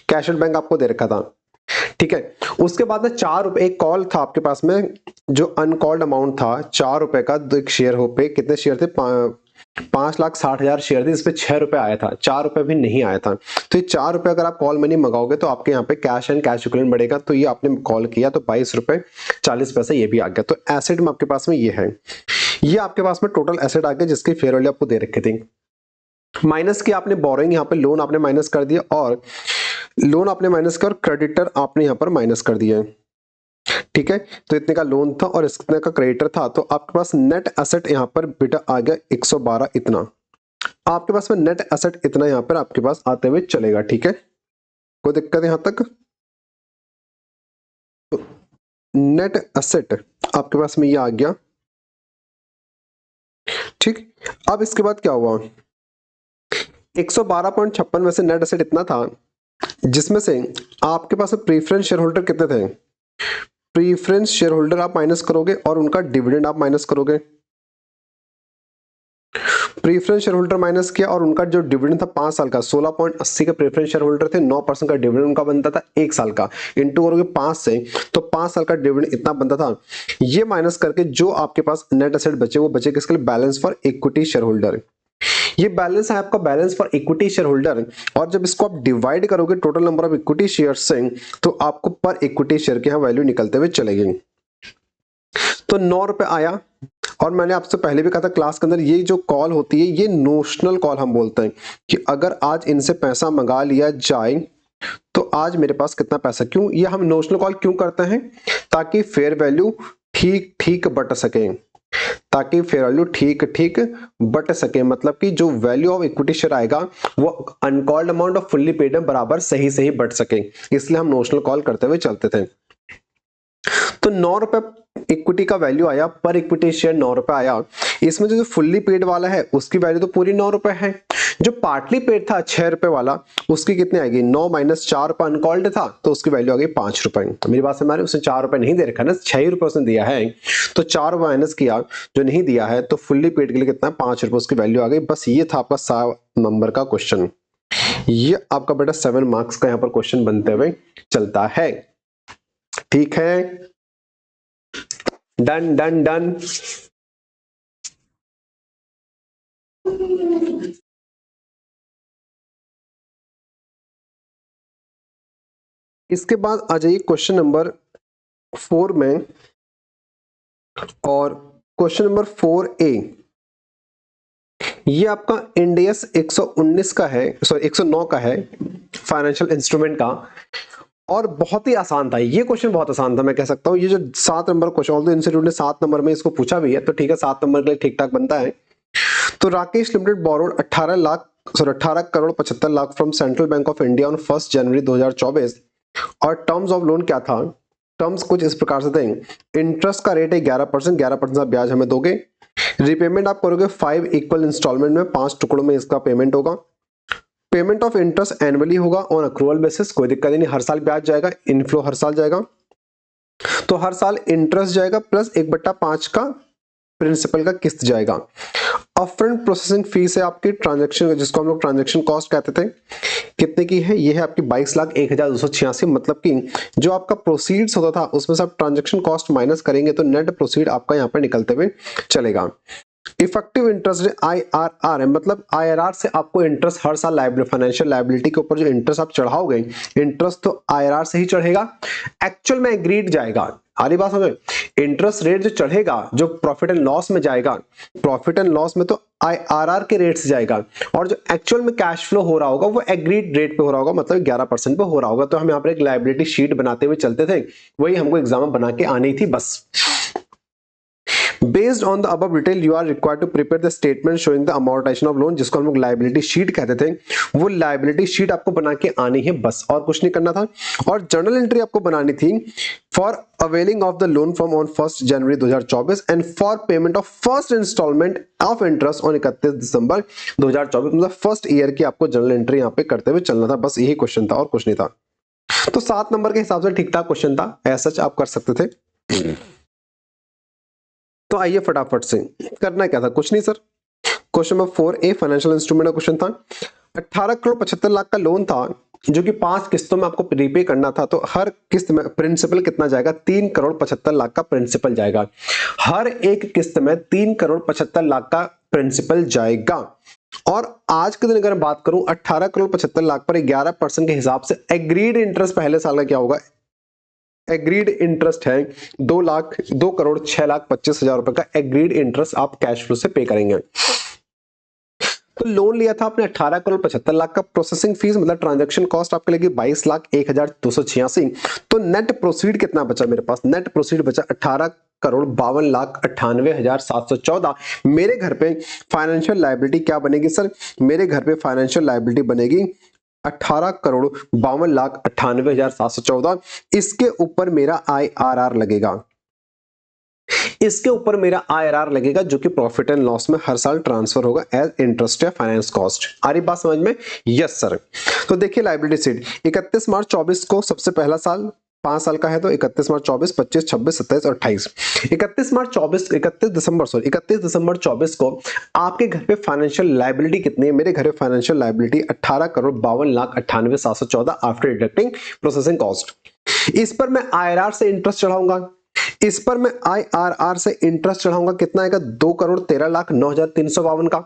कैश एंड बैंक आपको दे रखा था। ठीक है, उसके बाद में 4 रुपए एक कॉल था आपके पास में, जो अनकॉल्ड अमाउंट था 4 रुपए का, एक शेयर हो पे कितने शेयर थे, 5,60,000 शेयर थे, जिसपे 6 रुपए आया था, 4 रुपए भी नहीं आया था। तो ये 4 रुपए अगर आप कॉल मनी मंगाओगे तो आपके यहाँ पे कैश एंड कैश इक्विवेलेंट बढ़ेगा, तो ये आपने कॉल किया तो 22 रुपए 40 पैसे ये भी आ गया। तो एसेट में आपके पास में ये है, ये आपके पास में टोटल एसेट आ गया जिसकी फेयर वैल्यू आपको दे रखी थी। माइनस की आपने बोरोइंग, यहाँ पे लोन आपने माइनस कर दिया, और लोन आपने माइनस किया और क्रेडिटर आपने यहाँ पर माइनस कर दिया है। ठीक है, तो इतने का लोन था और इतने का क्रेडिटर था, तो आपके पास नेट एसेट यहाँ पर बेटा आ गया 112 इतना, आपके पास में नेट एसेट इतना यहाँ पर आपके पास आते हुए चलेगा। ठीक है, कोई दिक्कत यहां तक? तो नेट एसेट आपके पास में ये आ गया। ठीक, अब इसके बाद क्या हुआ, 112.56 में से नेट एसेट इतना था, जिसमें से आपके पास प्रीफरेंस शेयर होल्डर कितने थे, प्रीफरेंस शेयर होल्डर आप माइनस करोगे और उनका डिविडेंड आप माइनस करोगे। प्रीफरेंस शेयर होल्डर माइनस किया और उनका जो डिविडेंड था 5 साल का, 16.80 के प्रेफरेंस शेयर होल्डर थे, 9% का डिविडेंड उनका बनता था 1 साल का, इंटू करोगे 5 से तो 5 साल का डिविडेंड इतना बनता था। ये माइनस करके जो आपके पास नेट एसेट बचे वो बचे किसके लिए, balance for equity share holder. ये बैलेंस है आपका balance for equity share holder, और जब इसको आप डिवाइड करोगे total number of equity share से तो आपको पर इक्विटी शेयर की यहाँ वैल्यू निकलते हुए चलेगी। तो 9 रुपए आया, और मैंने आपसे पहले भी कहा था क्लास के अंदर, ये जो कॉल होती है ये नोशनल कॉल हम बोलते हैं, कि अगर आज इनसे पैसा मंगा लिया जाए तो आज मेरे पास कितना पैसा, क्यों ये हम नोशनल कॉल क्यों करते हैं, ताकि फेयर वैल्यू ठीक ठीक बट सके, ताकि फेयर वैल्यू ठीक ठीक बट सके, मतलब कि जो वैल्यू ऑफ इक्विटी शेयर आएगा वो uncalled amount off fully paid में बराबर सही सही बट सके, इसलिए हम नोशनल कॉल करते हुए चलते थे। तो 9 रुपए इक्विटी का वैल्यू आया, पर इक्विटी शेयर 9 रुपए आया। इसमें जो फुल्ली पेड वाला है उसकी वैल्यू तो पूरी 9 रुपए है, जो पार्टली पेड था 6 रुपए वाला उसकी कितनी आएगी, 9 माइनस 4 रुपए अनकॉल्ड था तो उसकी वैल्यू आ गई 5 रुपए। तो मेरी बात समझ रहे, उसने 4 रुपए नहीं दे रखा ना, 6 रुपए उसने दिया है, तो 4 माइनस किया जो नहीं दिया है, तो फुल्ली पेड के लिए कितना 5 रुपए उसकी वैल्यू आ गई। बस ये था आपका 7 नंबर का क्वेश्चन, ये आपका बेटा 7 मार्क्स का यहाँ पर क्वेश्चन बनते हुए चलता है। ठीक है, डन डन डन। इसके बाद आ जाइए क्वेश्चन नंबर 4 में, और क्वेश्चन नंबर 4A ये आपका इंडियस 119 का है, सॉरी 109 का है, फाइनेंशियल इंस्ट्रूमेंट का, और बहुत ही आसान था ये क्वेश्चन, बहुत आसान था मैं कह सकता हूं। ये जो 7 नंबर क्वेश्चन, ऑल्दो इंस्टीट्यूट ने 7 नंबर में इसको पूछा भी है तो ठीक है, 7 नंबर के लिए ठीक ठाक बनता है। तो Rakesh limited borrowed 18 crore 75 lakh from central bank of India on 1 January 2024, और टर्म्स ऑफ लोन क्या था, टर्म्स कुछ इस प्रकार से थे, इंटरेस्ट का रेट है 11%, 11% ब्याज हमें दोगे, रिपेमेंट आप करोगे 5 इक्वल इंस्टॉलमेंट में, 5 टुकड़ों में इसका पेमेंट होगा, पेमेंट ऑफ इंटरेस्ट एनुअली होगा ऑन अक्रूवल बेसिस, कोई दिक्कत नहीं, हर साल ब्याज जाएगा, इनफ्लो हर साल जाएगा, तो हर साल इंटरेस्ट जाएगा प्लस 1/5 का प्रिंसिपल का किस्त जाएगा, अपफ्रंट प्रोसेसिंग फीस है आपकी ट्रांजैक्शन, जिसको हम लोग ट्रांजैक्शन कॉस्ट कहते थे, कितने की है? ये है आपकी 22,01,286। मतलब कि जो आपका प्रोसीड्स होता था उसमें से आप ट्रांजैक्शन कॉस्ट माइनस करेंगे तो नेट प्रोसीड आपका यहाँ पर निकलते हुए चलेगा। इफेक्टिव इंटरेस्ट रेट IRR है, मतलब IRR से आपको इंटरेस्ट हर साल फाइनेंशियल लायबिलिटी के ऊपर जो इंटरेस्ट आप चढ़ाओगे, इंटरेस्ट तो IRR से ही चढ़ेगा, एक्चुअल में एग्रीड जाएगा। आ रही बात समझ? इंटरेस्ट रेट जो चढ़ेगा, जो प्रॉफिट एंड लॉस में जाएगा, प्रॉफिट एंड लॉस में तो IRR के रेट से जाएगा, और जो एक्चुअल में कैश फ्लो हो रहा होगा वो एग्रीड रेट पे हो रहा होगा, मतलब 11% पे हो रहा होगा। तो हम यहाँ पर एक लायबिलिटी शीट बनाते हुए चलते थे, वही हमको एग्जाम में बना के आनी थी बस। Based on the above detail, you are required to prepare the statement showing the amortization of loan, जिसको हम लोग लायबिलिटी शीट कहते थे। वो लायबिलिटी शीट आपको बना के आनी है बस, और कुछ नहीं करना था। और जर्नल एंट्री आपको बनानी थी for availing of the loan from on 1 January 2024 and for payment of first instalment of interest on 31 December 2024। मतलब फर्स्ट ईयर की आपको जर्नल एंट्री यहाँ पे करते हुए चलना था, बस यही क्वेश्चन था और कुछ नहीं था। तो 7 नंबर के हिसाब से ठीक ठाक क्वेश्चन था, ऐसा आप कर सकते थे। तो आइए फटाफट से, करना क्या था? कुछ नहीं sir. Question number 4A financial instrument का क्वेश्चन था। 18 करोड़ 75 लाख का लोन था जो कि 5 किस्तों में आपको रीपे करना था। तो हर किस्त में प्रिंसिपल कितना जाएगा? 3 करोड़ 75 लाख का प्रिंसिपल जाएगा। हर एक किस्त में 3 करोड़ 75 लाख का प्रिंसिपल जाएगा। और आज के दिन अगर मैं बात करूं, 18 करोड़ 75 लाख पर 11% के हिसाब से एग्रीड इंटरेस्ट पहले साल का क्या होगा? एग्रीड इंटरेस्ट है 2 करोड़ 6,25,000 रुपए का एग्रीड इंटरेस्ट आप कैश फ्लो से पे करेंगे। तो लोन लिया था आपने 18 करोड़ 75 लाख का, प्रोसेसिंग फीस मतलब ट्रांजैक्शन कॉस्ट आपके लगी 22,01,286। तो नेट प्रोसीड कितना बचा मेरे पास? नेट प्रोसीड बचा 18 करोड़ 52,98,714। मेरे घर पे फाइनेंशियल लायबिलिटी क्या बनेगी सर? मेरे घर पे फाइनेंशियल लायबिलिटी बनेगी 18 करोड़ 52,98,714। इसके ऊपर मेरा IRR लगेगा, इसके ऊपर मेरा IRR लगेगा, जो कि प्रॉफिट एंड लॉस में हर साल ट्रांसफर होगा एज इंटरेस्ट या फाइनेंस कॉस्ट। आ रही बात समझ में? Yes sir. तो देखिए लायबिलिटी शीट 31 मार्च 24 को सबसे पहला साल 5 साल का है, तो 31 मार्च 24, 25, 26, 27 और 28। 31 मार्च 24, 31 दिसंबर 24 को आपके घर पे फाइनेंशियल लायबिलिटी कितनी है? मेरे घर पे financial liability 18 crore 52,98,714 after deducting processing cost. इस पर मैं IRR से इंटरेस्ट चढ़ाऊंगा, इस पर मैं IRR से इंटरेस्ट चढ़ाऊंगा, कितना आएगा? 2 करोड़ 13,09,352 का।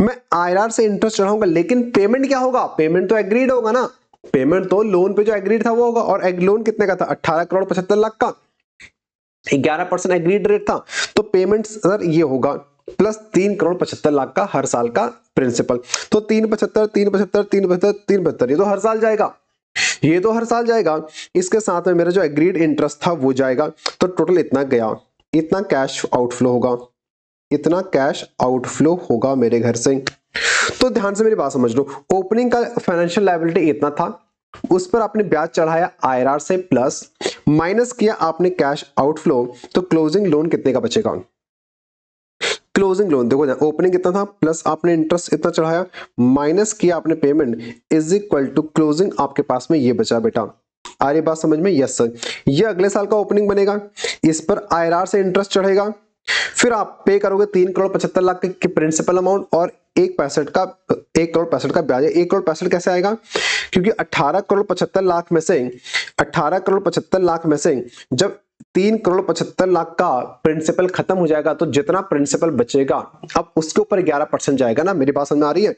मैं IRR से इंटरेस्ट चढ़ाऊंगा, लेकिन पेमेंट क्या होगा? पेमेंट तो एग्रीड होगा ना, पेमेंट तो लोन पे जो एग्रीड था वो होगा। और लोन कितने का था? 18 करोड़ 75 लाख का, 11% एग्रीड रेट था। तो पेमेंट सर ये होगा प्लस 3 करोड़ 75 लाख का हर साल का प्रिंसिपल। तो 375 375 375 375, ये तो हर साल जाएगा, ये तो हर साल जाएगा। इसके साथ में मेरा जो एग्रीड इंटरेस्ट था वो जाएगा। तो टोटल इतना गया, इतना कैश आउटफ्लो होगा, इतना कैश आउटफ्लो होगा मेरे घर से। तो ध्यान से मेरी बात समझ लो, ओपनिंग का फाइनेंशियल लायबिलिटी इतना था, उस पर आपने ब्याज चढ़ाया IRR से, प्लस माइनस किया आपने कैश आउटफ्लो, तो क्लोजिंग लोन कितने का बचेगा? क्लोजिंग लोन देखो, ओपनिंग कितना था, प्लस आपने इंटरेस्ट इतना चढ़ाया, माइनस किया आपने payment, is equal to closing आपके पास में ये बचा बेटा। आ रही बात समझ में? Yes sir. ये अगले साल का ओपनिंग बनेगा, इस पर IRR से इंटरेस्ट चढ़ेगा, फिर आप पे करोगे 3 करोड़ 75 लाख के प्रिंसिपल अमाउंट और 1 करोड़ 65 का ब्याज है। 1 करोड़ 65 कैसे आएगा? क्योंकि 18 करोड़ 75 लाख में से 18 करोड़ 75 लाख में से जब 3 करोड़ 75 लाख का प्रिंसिपल खत्म हो जाएगा, तो जितना प्रिंसिपल बचेगा अब उसके ऊपर 11% जाएगा ना। मेरी बात समझ में आ रही है?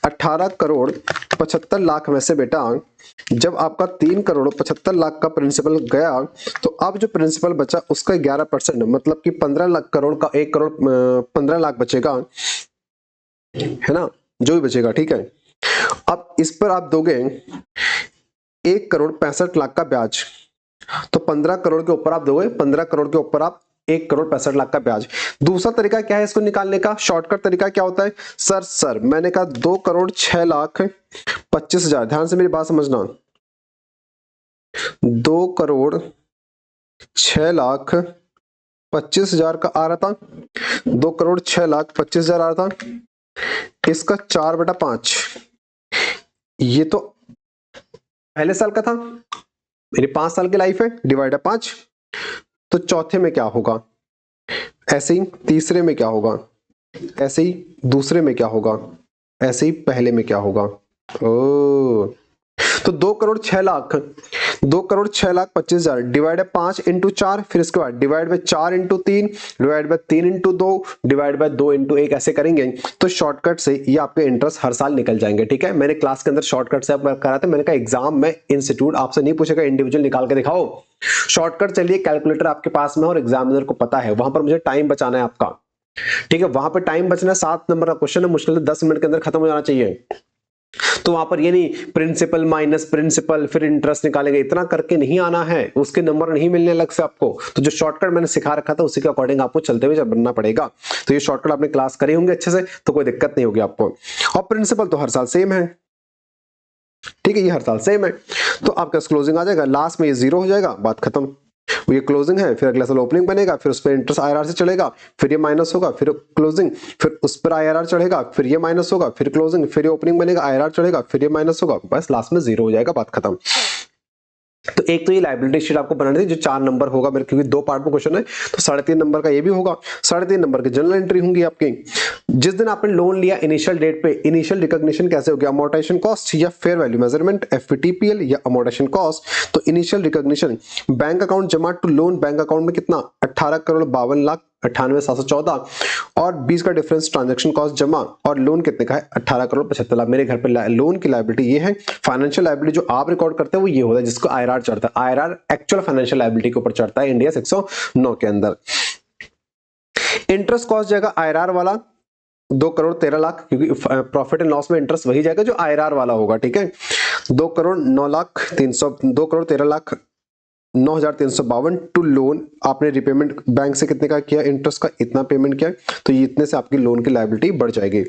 18 करोड़ 75 लाख में से बेटा जब आपका 3 करोड़ 75 लाख का प्रिंसिपल गया, तो अब जो प्रिंसिपल बचा उसका 11%, मतलब कि 15 लाख करोड़ का 1 करोड़ 15 लाख बचेगा, है ना, जो भी बचेगा, ठीक है। अब इस पर आप दोगे 1 करोड़ 65 लाख का ब्याज, तो 15 करोड़ के ऊपर आप दोगे, 15 करोड़ के ऊपर आप 1 करोड़ 65 लाख का ब्याज। दूसरा तरीका क्या है इसको निकालने का? शॉर्टकट तरीका क्या होता है? सर मैंने कहा 2 करोड़ 6,25,000, ध्यान से मेरी बात समझना, 2 करोड़ 6,25,000 का आ रहा था, 2 करोड़ 6,25,000 आ रहा था, इसका 4/5, ये तो पहले साल का था, मेरी 5 साल की लाइफ है, डिवाइड है 5। तो चौथे में क्या होगा? ऐसे ही तीसरे में क्या होगा? ऐसे ही दूसरे में क्या होगा, ऐसे ही पहले में क्या होगा। ओ तो 2,06,00,000, 2,06,25,000 डिवाइड बाय 5 इंटू 4, फिर इसके बाद divide by 4 into 3, divide by 3 into 2, divide by 2 into 1, ऐसे करेंगे तो शॉर्टकट से ये आपके इंटरेस्ट हर साल निकल जाएंगे। ठीक है, मैंने क्लास के अंदर शॉर्टकट से आप करा था, मैंने कहा एग्जाम में इंस्टीट्यूट आपसे नहीं पूछेगा इंडिविजुअल निकाल के दिखाओ, शॉर्टकट चलिए कैलकुलेटर आपके पास में और एग्जामिनर को पता है, वहां पर मुझे टाइम बचाना है आपका। ठीक है, वहां पर टाइम बचना, 7 नंबर का क्वेश्चन है, मुश्किल से 10 मिनट के अंदर खत्म हो जाना चाहिए। तो वहां पर ये नहीं प्रिंसिपल माइनस प्रिंसिपल फिर इंटरेस्ट निकालेंगे, इतना करके नहीं आना है, उसके नंबर नहीं मिलने अलग से आपको। तो जो शॉर्टकट मैंने सिखा रखा था उसी के अकॉर्डिंग आपको चलते हुए बनना पड़ेगा। तो ये शॉर्टकट आपने क्लास करी होंगे अच्छे से, तो कोई दिक्कत नहीं होगी आपको। और प्रिंसिपल तो हर साल सेम है, ठीक है, ये हर साल सेम है। तो आपका क्लोजिंग आ जाएगा, लास्ट में ये 0 हो जाएगा, बात खत्म। ये क्लोजिंग है, फिर अगला साल ओपनिंग बनेगा, फिर उस पर इंटरेस्ट आईआरआर से चलेगा, फिर ये माइनस होगा, फिर क्लोजिंग, फिर उस पर आईआरआर चढ़ेगा, फिर ये माइनस होगा, फिर क्लोजिंग, फिर ये ओपनिंग बनेगा, आईआरआर चढ़ेगा, फिर ये माइनस होगा, बस लास्ट में 0 हो जाएगा, बात खत्म। तो एक तो ये लायबिलिटी शीट आपको बनानी थी जो 4 नंबर होगा मेरे, क्योंकि 2 पार्ट में क्वेश्चन है, तो 3.5 नंबर का ये भी होगा, 3.5 नंबर की जनरल एंट्री होंगी आपकी। जिस दिन आपने लोन लिया इनिशियल डेट पे, इनिशियल रिकॉग्निशन कैसे हो गया, अमोर्टाइजेशन कॉस्ट या फेयर वैल्यू मेजरमेंट, एफवीटीपीएल या अमोर्टाइजेशन कॉस्ट। तो इनिशियल रिकॉग्निशन बैंक अकाउंट जमा टू लोन, बैंक अकाउंट में कितना 18,52,98,714 और 20 का डिफरेंस ट्रांजैक्शन कॉस्ट जमा, और लोन कितने का है 18,75,00,000। मेरे घर पे लोन की लायबिलिटी ये है, फाइनेंशियल लायबिलिटी जो आप रिकॉर्ड करते हैं वो ये होता है जिसको आईआरआर चढ़ता है, आईआरआर एक्चुअल फाइनेंशियल लायबिलिटी के ऊपर चढ़ता है इंडिया 109 के अंदर। इंटरेस्ट कॉस्ट जाएगा आईआरआर वाला 2,13,00,000, क्योंकि प्रॉफिट एंड लॉस में इंटरेस्ट वही जाएगा जो आईआरआर वाला होगा। ठीक है, 2,09,03,9,352 टू लोन, आपने रिपेमेंट बैंक से कितने का किया, इंटरेस्ट का इतना पेमेंट किया, तो ये इतने से आपकी लोन की लायबिलिटी बढ़ जाएगी।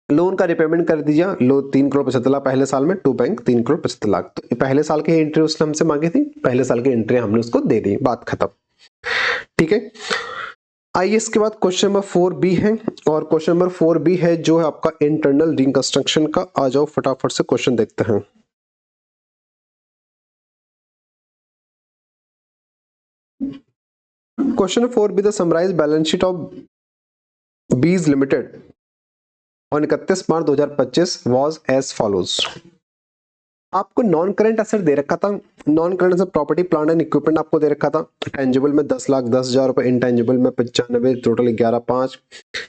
लोन का रिपेमेंट कर दीजिए, लो 3,75,00,000 पहले साल में, टू बैंक 3,75,00,000, तो पहले साल की एंट्री उसने हमसे मांगी थी, पहले साल की एंट्री हमने उसको दे दी, बात खत्म। ठीक है, आइए इसके बाद क्वेश्चन नंबर 4B है, और क्वेश्चन नंबर 4B है जो है आपका इंटरनल रिकंस्ट्रक्शन का। आ जाओ फटाफट से क्वेश्चन देखते हैं। Question 4B, the summarised balance sheet of B's limited on 31 March 2025 was as follows. आपको नॉन करंट एसेट दे रखा था, non current asset property plant and equipment आपको दे रखा था, टेंजिबल में 10,10,000 रुपए, इनटेंजिबल में 95, टोटल 11,500।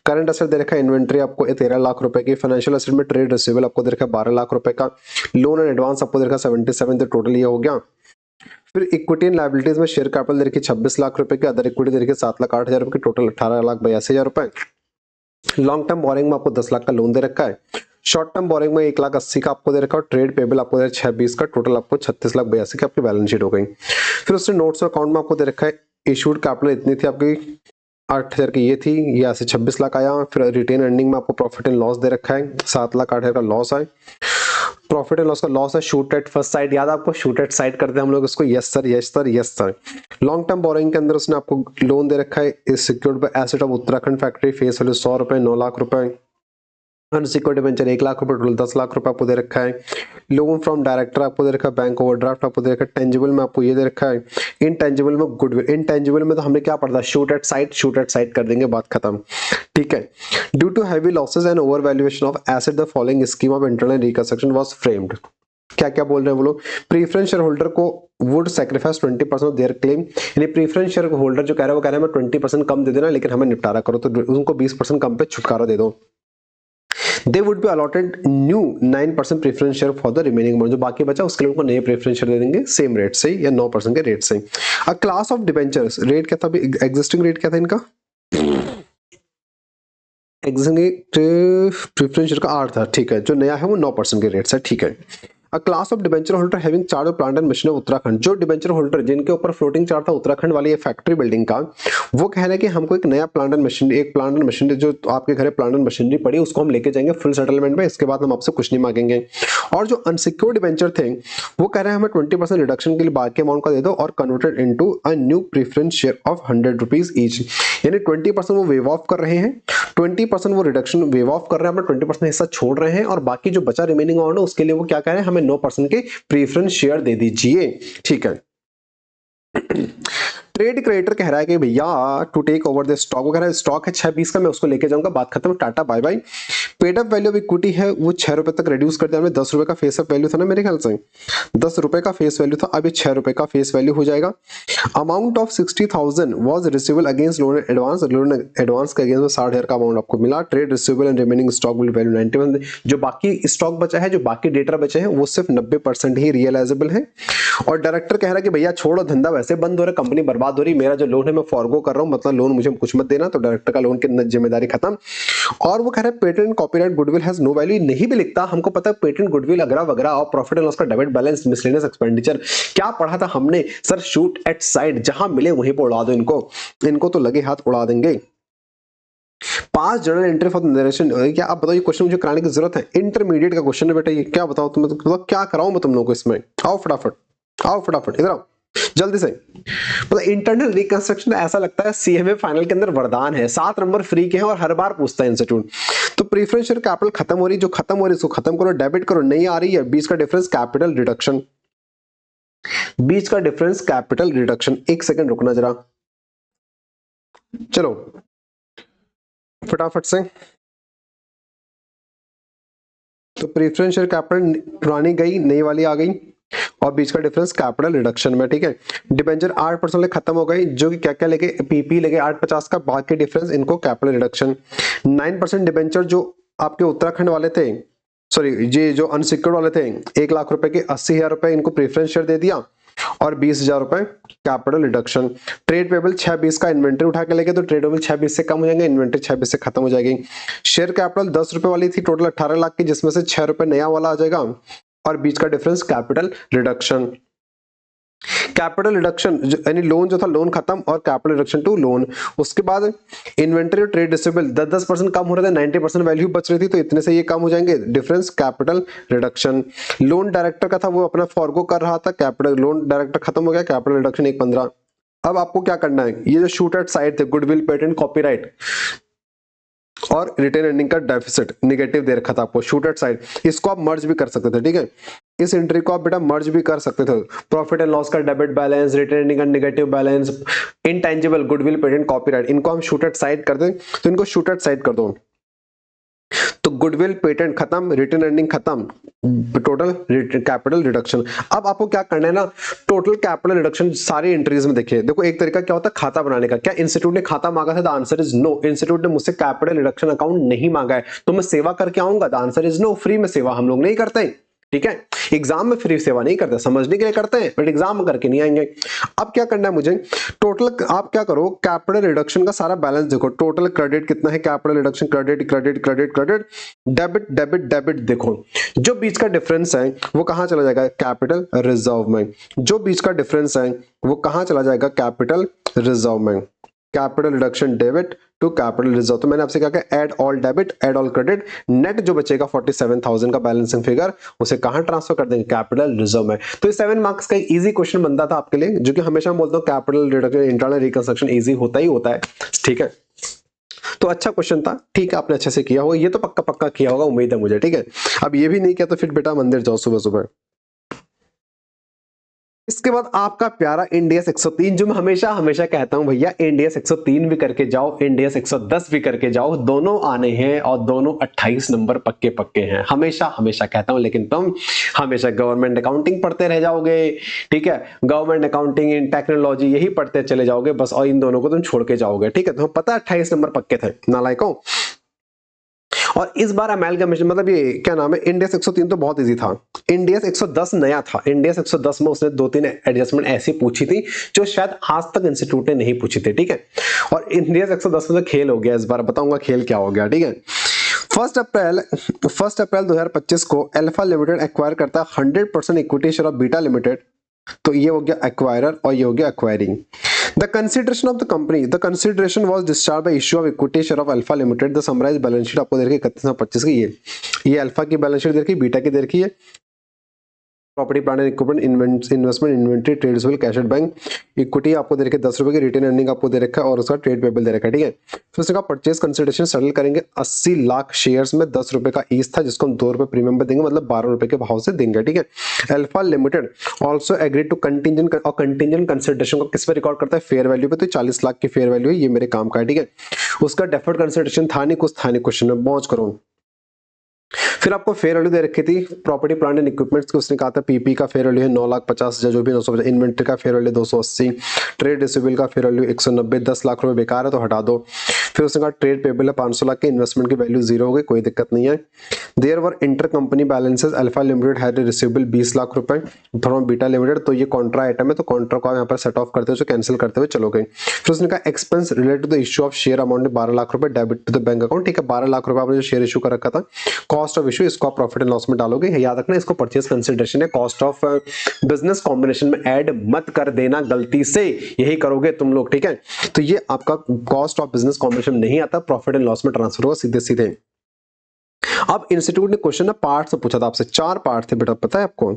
करंट एसेट दे रखा है इन्वेंट्री आपको 13 लाख रुपए की, फाइनेंशियल एसेट में ट्रेड रिसीवेबल आपको दे रखा है 12 लाख रुपए का, लोन एंड एडवांस आपको दे रखा है 77, तो टोटल ये हो गया। फिर इक्विटी एंड लायबिलिटीज में शेयर कैपिटल दे रखी 26 लाख रुपए की, अदर इक्विटी दे रखी 7,08,000 रुपए की, टोटल 18,82,000 रुपए। लॉन्ग टर्म बोरिंग में आपको 10 लाख का लोन दे रखा है, शॉर्ट टर्म बोरिंग में 1,80,000 का आपको दे रखा है, ट्रेड पेबल आपको दे रखा है 6,20 का, टोटल आपको 36,82,000 की आपकी बैलेंस शीट हो गई। फिर उसने नोट्स अकाउंट में आपको दे रखा है इशूड कैपिटल इतनी थी आपकी 8,000 की, ये थी, यहाँ से 26 लाख आया। फिर रिटेन अर्निंग में आपको प्रॉफिट एंड लॉस दे रखा है 7,08,000 का लॉस है, प्रॉफिट एंड लॉस का लॉस है शूट एट फर्स्ट साइड, याद आपको शूट एट साइड करते हैं हम लोग इसको, yes sir yes sir yes sir. Long term borrowing के अंदर उसने आपको लोन दे रखा है इस secured by asset of Uttarakhand factory, face value 100 रुपए, 9 लाख रुपए, अनसिक्योर्ड डिबेंचर 1 लाख रुपए, टोटल 10 लाख रुपए आपको दे रखा है। लोन फ्रॉम डायरेक्टर आपको दे रखा है, बैंक ओवरड्राफ्ट आपको दे रखा है, टेंजिबल में आपको ये दे रखा है, इनटेंजिबल में गुडविल, इनटेंजिबल में तो हमने क्या पढ़ा था, शूट एट साइड कर देंगे, बात खत्म। ठीक है, due to heavy losses and over valuation of asset the following scheme of internal reconstruction was framed. क्या क्या बोल रहे हैं वो लोग, प्रीफरेंस शेयर होल्डर को would sacrifice 20% of their claim, यानी प्रीफरेंस शेयर होल्डर जो कह रहा है वो कह रहा है मैं 20% कम दे देना लेकिन हमें निपटारा करो, तो उनको 20% कम पे छुटकारा दे दो। They would be allotted new 9% preference share for the remaining amount, जो बाकी बचा उसके लिए उनको नए प्रेफरेंस शेयर दे देंगे सेम रेट से या 9% के रेट से। अ क्लास ऑफ डिबेंचर्स, रेट क्या था अभी, एग्जिस्टिंग रेट क्या था इनका, एग्जिस्टिंग प्रेफरेंस शेयर का 8 था, ठीक है, जो नया है वो 9% के रेट से, ठीक है। अ class of debenture holder having charge of plant and machine of Uttarakhand, जो डिबेंचर होल्डर जिनके ऊपर फ्लोटिंग चार्ज था उत्तराखंड वाली ये फैक्ट्री बिल्डिंग का, वो कह रहे हैं कि हमको एक नया प्लांट एंड मशीनरी, एक प्लांट एंड मशीनरी जो आपके घर प्लांट एंड मशीनरी पड़ी उसको हम लेके जाएंगे फुल सेटलमेंट में, इसके बाद हम आपसे कुछ नहीं मांगेंगे। और जो अनसिक्योर्ड डिबेंचर थे वो कह रहे हैं हमें 20% रिडक्शन के लिए बाकी अमाउंट का दे दो और converted into a new preference share of 100 rupees each, यानी 20% वो वेव ऑफ कर रहे हैं, 20% वो रिडक्शन वेव ऑफ कर रहे हैं, अपना 20% हिस्सा छोड़ रहे हैं, और बाकी जो बचा रिमेनिंग अमाउंट है उसके लिए वो क्या कह रहे हैं, हमें 9% के प्रेफरेंस शेयर दे दीजिए। ठीक है, ट्रेड क्रेडिटर कह रहा है कि भैया to take over the stock, वो कह रहा है स्टॉक है 6.20 का, मैं उसको लेके जाऊंगा, बात खत्म, tata bye bye. Paid up value of equity है वो 6 रुपए तक रिड्यूस कर दिया हमने, 10 रुपए का फेस अप वैल्यू था ना मेरे ख्याल से, 10 रुपए का फेस वैल्यू था, अब ये 6 रुपए का फेस वैल्यू हो जाएगा। Amount of 60,000 was receivable against loan advance, loan advance के अगेंस्ट में 60,000 का अमाउंट आपको मिला। Trade receivable and remaining stock will value 91, जो बाकी स्टॉक बचा है, जो बाकी डेटा बचे हैं वो सिर्फ 90% ही रियलाइजेबल है। और डायरेक्टर कह रहा है कि भैया छोड़ो, धंधा वैसे बंद हो रहा है, कंपनी बर्बाद हो रही, मेरा जो लोन है मैं फॉरगो कर रहा हूं, मतलब लोन मुझे कुछ मत देना। तो डायरेक्टर का लोन की जिम्मेदारी खत्म। और वो कह रहा है patent copyright goodwill has no value, नहीं भी लिखता, हमको पता है पेटेंट गुडविल वगैरह वगैरह, और प्रॉफिट एंड लॉस का डेबिट बैलेंस, मिसलेनियस एक्सपेंडिचर, क्या पढ़ा था हमने सर, शूट एट साइड, जहां मिले वहीं पर उड़ा दो इनको, इनको तो लगे हाथ उड़ा देंगे। पास जर्नल एंट्री फॉर नरेशन, क्या आप बताओ, ये क्वेश्चन मुझे कराने की जरूरत है, इंटरमीडिएट का क्वेश्चन है बेटा, ये क्या बताओ तुम, मतलब क्या कराऊं मैं तुम लोगों को इसमें, आओ फटाफट, आओ फटाफट इधर आओ जल्दी से। मतलब इंटरनल रिकंस्ट्रक्शन ऐसा लगता है सीएमए फाइनल के अंदर वरदान है, 7 नंबर फ्री के हैं और हर बार पूछता है इंस्टीट्यूट। तो प्रीफरेंशियल कैपिटल खत्म हो रही, जो खत्म हो रही इसको खत्म करो, डेबिट करो, नहीं आ रही है, बीच का डिफरेंस कैपिटल रिडक्शन, बीच का डिफरेंस कैपिटल रिडक्शन। एक सेकंड रुकना जरा, चलो फटाफट से। तो प्रीफरेंशियल कैपिटल पुरानी गई, नई वाली आ गई, और बीच का डिफरेंस कैपिटल रिडक्शन में, ठीक है। डिबेंचर 8% खत्म हो गई, जो कि क्या क्या लेके पीपी लेके 850 का, बाकी डिफरेंस इनको कैपिटल रिडक्शन। 9% डिबेंचर जो आपके उत्तराखंड वाले थे, सॉरी ये जो अनसिक्योर्ड वाले थे, 1 लाख रुपए के 80,000 रुपए इनको प्रेफरेंस शेयर दे दिया, और 20,000 रुपए कैपिटल रिडक्शन। ट्रेड पेबल 6.20 का इन्वेंट्री उठा के लेके, तो ट्रेड पेबल 6.20 से कम हो जाएंगे, इन्वेंट्री 6.20 से खत्म हो जाएगी। शेयर कैपिटल 10 रुपए वाली थी, टोटल 18 लाख की, जिसमें से 6 रुपए नया वाला आ जाएगा, और बीच का difference capital reduction. Capital reduction यानी लोन जो था, लोन खत्म, और कैपिटल रिडक्शन टू लोन। उसके बाद इन्वेंटरी और ट्रेड रिसीवेबल 10% कम हो रहे थे, 90% वैल्यू बच रही थी, तो इतने से ये कम हो जाएंगे, difference capital reduction. Loan director का था, वो अपना फॉरगो कर रहा था, कैपिटल लोन डायरेक्टर खत्म हो गया, कैपिटल रिडक्शन 1.15। अब आपको क्या करना है, ये जो शूट एट साइड थे, गुडविल, पेटेंट, कॉपीराइट और रिटेन अर्निंग का डेफिसिट नेगेटिव दे रखा था आपको, शूट एट साइड, इसको आप मर्ज भी कर सकते थे, ठीक है, इस एंट्री को आप बेटा मर्ज भी कर सकते थे। प्रॉफिट एंड लॉस का डेबिट बैलेंस, रिटेन अर्निंग का negative balance, intangible, goodwill, patent, copyright, इनको हम शूट एट साइड कर दें, तो इनको शूट एट साइड कर दो। तो गुडविल, पेटेंट खत्म, रिटेन अर्निंग खत्म, टोटल कैपिटल रिडक्शन। अब आपको क्या करना है ना, टोटल कैपिटल रिडक्शन सारी एंट्रीज में देखिए। देखो एक तरीका क्या होता है खाता बनाने का, क्या इंस्टीट्यूट ने खाता मांगा था, the answer is no, institute ने मुझसे कैपिटल रिडक्शन अकाउंट नहीं मांगा है, तो मैं सेवा करके आऊंगा, the answer is no, free में सेवा हम लोग नहीं करते, ठीक है, एग्जाम में फ्री सेवा नहीं करते, समझने के लिए करते हैं, बट एग्जाम में करके नहीं आएंगे। अब क्या करना है मुझे, टोटल आप क्या करो, कैपिटल रिडक्शन का सारा बैलेंस देखो, टोटल क्रेडिट कितना है, capital reduction, credit credit credit credit, debit debit debit, देखो जो बीच का डिफरेंस है वो कहां चला जाएगा, कैपिटल रिजर्व में, जो बीच का डिफरेंस है वो कहां चला जाएगा, कैपिटल रिजर्व में, capital reduction debit to capital reserve. तो मैंने आपसे क्या कहा, add all debit, add all credit, net जो बचेगा 47,000 का बैलेंसिंग फिगर, उसे कहां ट्रांसफर कर देंगे, कैपिटल रिजर्व में। तो ये 7 मार्क्स का इजी क्वेश्चन बनता था आपके लिए, जो कि हमेशा बोलता हूं capital reduction, internal reconstruction easy होता ही होता है, ठीक है। तो अच्छा क्वेश्चन था, ठीक है, आपने अच्छे से किया होगा, ये तो पक्का पक्का किया होगा, उम्मीद है मुझे, ठीक है। अब ये भी नहीं किया तो फिर बेटा मंदिर जाओ सुबह सुबह। इसके बाद आपका प्यारा इंडियस 103, जो मैं हमेशा हमेशा कहता हूं भैया, इंडियस 103 भी करके जाओ, इंडियस 110 भी करके जाओ, दोनों आने हैं और दोनों 28 नंबर पक्के पक्के हैं, हमेशा हमेशा कहता हूं। लेकिन तुम हमेशा गवर्नमेंट अकाउंटिंग पढ़ते रह जाओगे, ठीक है, गवर्नमेंट अकाउंटिंग इन टेक्नोलॉजी यही पढ़ते चले जाओगे बस, और इन दोनों को तुम छोड़ के जाओगे, ठीक है। तुम्हें पता है 28 नंबर पक्के थे, नालायकों। और इस बार अमेलगमेशन, मतलब ये क्या नाम है, इंडियस 103 तो बहुत इजी था, इंडियस 110 नया था, इंडियस 110 में उसने 2-3 एडजस्टमेंट ऐसी पूछी थी जो शायद आज तक इंस्टीट्यूट ने नहीं पूछी थी, ठीक है। और इंडियस 110 में तो खेल हो गया, इस बार बताऊंगा खेल क्या हो गया, ठीक है। 1 अप्रैल 2025 को अल्फा लिमिटेड एक्वायर करता है 100% equity share of beta limited, तो ये हो गया एक्वायरर और ये हो गया acquiring. The consideration of the company, the consideration was discharged by issue of equity share of Alpha Limited. The summarized balance sheet आपको दे रखी है 31/25 की, ये अल्फा की बैलेंस शीट दे रखी है, बीटा की दे रखी है, property plant and equipment, investment, inventory, trade receivable, cash at bank, equity आपको दे रखी है 10 रुपए की, रिटेन अर्निंग आपको दे रखा है और उसका ट्रेड पेबल दे रखा है, ठीक है। फिर उसका परचेज कंसिडरेशन सेटल करेंगे 80 लाख शेयर्स में 10 रुपए का ईच था, जिसको हम 2 रुपए प्रीमियम पे देंगे, मतलब 12 रुपए के भाव से देंगे, ठीक है। Alpha limited also agree to contingent, और कंटिंजेंट कंसिडरेशन को किस पे रिकॉर्ड करता है, फेयर वैल्यू पे, तो 40 लाख की फेयर वैल्यू है, ये मेरे काम का है, ठीक है। उसका डेफर्ड कंसिडरेशन था नहीं, कुछ था नहीं क्वेश्चन में, मौज करो। फिर आपको फेयर वैल्यू दे रखी थी प्रॉपर्टी प्लांट एंड इक्विपमेंट्स की, उसने कहा था पीपी का फेयर वैल्यू है 9,50,000 जो भी 950, इन्वेंट्री का फेयर वैल्यू 280, ट्रेड रिसीवेबल का फेयर वैल्यू 190, 10 लाख रुपए बेकार है तो हटा दो। फिर उसने कहा ट्रेड पेबल है 500 लाख के, इन्वेस्टमेंट की वैल्यू 0 हो गई, कोई दिक्कत नहीं है। There were inter company balances, alpha limited had receivable 20 lakh रुपए फ्रॉम बीटा लिमिटेड, तो ये कॉन्ट्रा आइटम है, तो कॉन्ट्रा को यहाँ पर सेट ऑफ करते हुए कैंसिल करते हुए चलोगे। फिर उसने कहा expense related to the issue of share amount 12 lakh रुपए debit to the bank account, ठीक है। 12 लाख रुपए आपने जो शेयर इशू कर रखा था, कॉस्ट ऑफ इशू, इसको आप प्रॉफिट एंड लॉस में डालोगे, याद रखना इसको परचेज कंसिडरेशन है, कॉस्ट ऑफ बिजनेस कॉम्बिनेशन में ऐड मत कर देना गलती से, यही करोगे तुम लोग, ठीक है। तो ये आपका कॉस्ट ऑफ बिजनेस कॉम्बिनेशन नहीं आता, प्रॉफिट एंड लॉस में ट्रांसफर होगा सीधे सीधे। अब इंस्टीट्यूट ने क्वेश्चन ना पार्ट से पूछा था आपसे, 4 पार्ट थे बेटा, पता है आपको,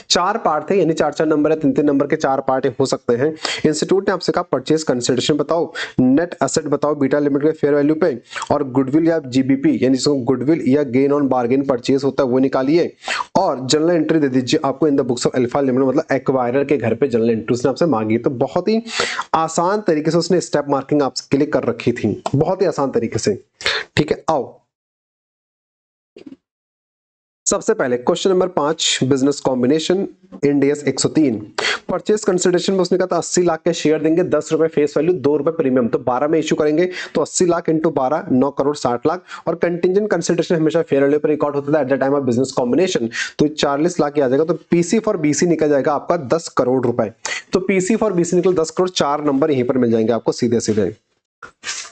4 पार्ट थे, यानी 4-4 नंबर है, 3-3 नंबर के 4 पार्ट हो सकते हैं। इंस्टीट्यूट ने आपसे कहा परचेज कंसिडरेशन बताओ, नेट एसेट बताओ बीटा लिमिटेड के फेयर वैल्यू पे, और गुडविल या जीबीपी यानी जिसको गुडविल या गेन ऑन बार्गेन परचेज होता है वो निकालिए, और जनरल एंट्री दे दीजिए आपको in the books of alpha limited, मतलब एक्वायरर के घर पे जनरल एंट्री उसने आपसे मांगी। तो बहुत ही आसान तरीके से उसने स्टेप मार्किंग आपके लिए कर रखी थी, बहुत ही आसान तरीके से, ठीक है। आओ सबसे पहले question number 5, business combination, Indians 103, purchase consideration में उसने कहा था 80 लाख के शेयर देंगे, 10 रुपए फेस वैल्यू, 2 रुपए प्रीमियम, तो 12 में इश्यू करेंगे, तो 80 लाख इंटू 12 9 करोड़ 60 लाख, और कंटिंजेंट कंसिडरेशन हमेशा फेयर वैल्यू पर रिकॉर्ड होता था at the time of business combination, तो 40 लाख आ जाएगा, तो पीसी फॉर बीसी निकल जाएगा आपका 10 करोड़ रुपए, तो पीसी फॉर बीसी निकल 10 करोड़, 4 नंबर यहीं पर मिल जाएंगे आपको सीधे सीधे,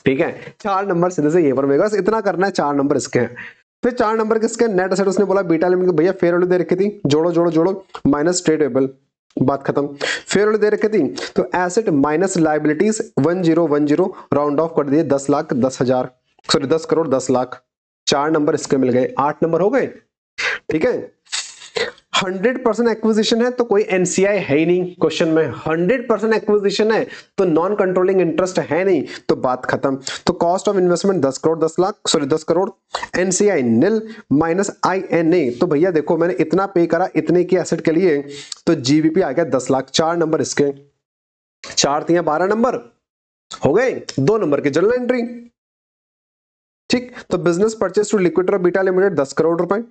ठीक है। 4 नंबर सीधे से यहीं पर मिलेगा, बस इतना करना है, 4 नंबर इसके हैं। फिर 4 नंबर किसके, नेट एसेट उसने बोला बीटा लिमिटेड, भैया फेयर वैल्यू दे रखी थी, जोड़ो जोड़ो जोड़ो माइनस ट्रेड पेबल, बात खत्म। फेयर वैल्यू दे रखी थी तो asset minus liabilities 1010 round of कर दिए 10 लाख 10,000, सॉरी 10 करोड़ 10 लाख, 4 नंबर इसके मिल गए, 8 नंबर हो गए, ठीक है। 100% एक्विजिशन है तो कोई एनसीआई है ही नहीं क्वेश्चन में, 100% एक्विजिशन है तो नॉन कंट्रोलिंग इंटरेस्ट है नहीं, तो बात खत्म। तो cost of investment 10 crore 10 lakh, sorry 10 crore, NCI nil minus INA, तो भैया देखो मैंने इतना पे करा इतने की एसेट के लिए, तो जीबीपी आ गया 10 लाख, 4 नंबर इसके, 4 3 12 नंबर हो गए, 2 नंबर की जनरल एंट्री, ठीक। तो business purchase to liquidator beta limited 10 crore रुपए,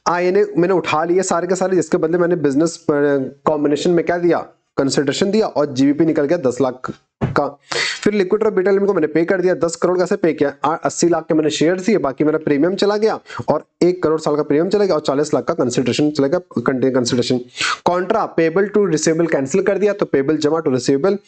आईएनए मैंने उठा लिए सारे के सारे, जिसके बदले मैंने बिजनेस कॉम्बिनेशन में क्या दिया, कंसिडरेशन दिया, और जीबीपी निकल गया 10 लाख का। फिर लिक्विडेटर बीटा लिमिटेड को मैंने पे कर दिया 10 करोड़, कैसे पे किया, 80 लाख के मैंने शेयर दिए, बाकी मेरा प्रीमियम चला गया, और 1 करोड़ साल का प्रीमियम चला गया, और 40 लाख का कंसिडरेशन चला गया, consideration. Contra payable to receivable cancel कर दिया, तो पेबल जमा टू रिसीवेबल,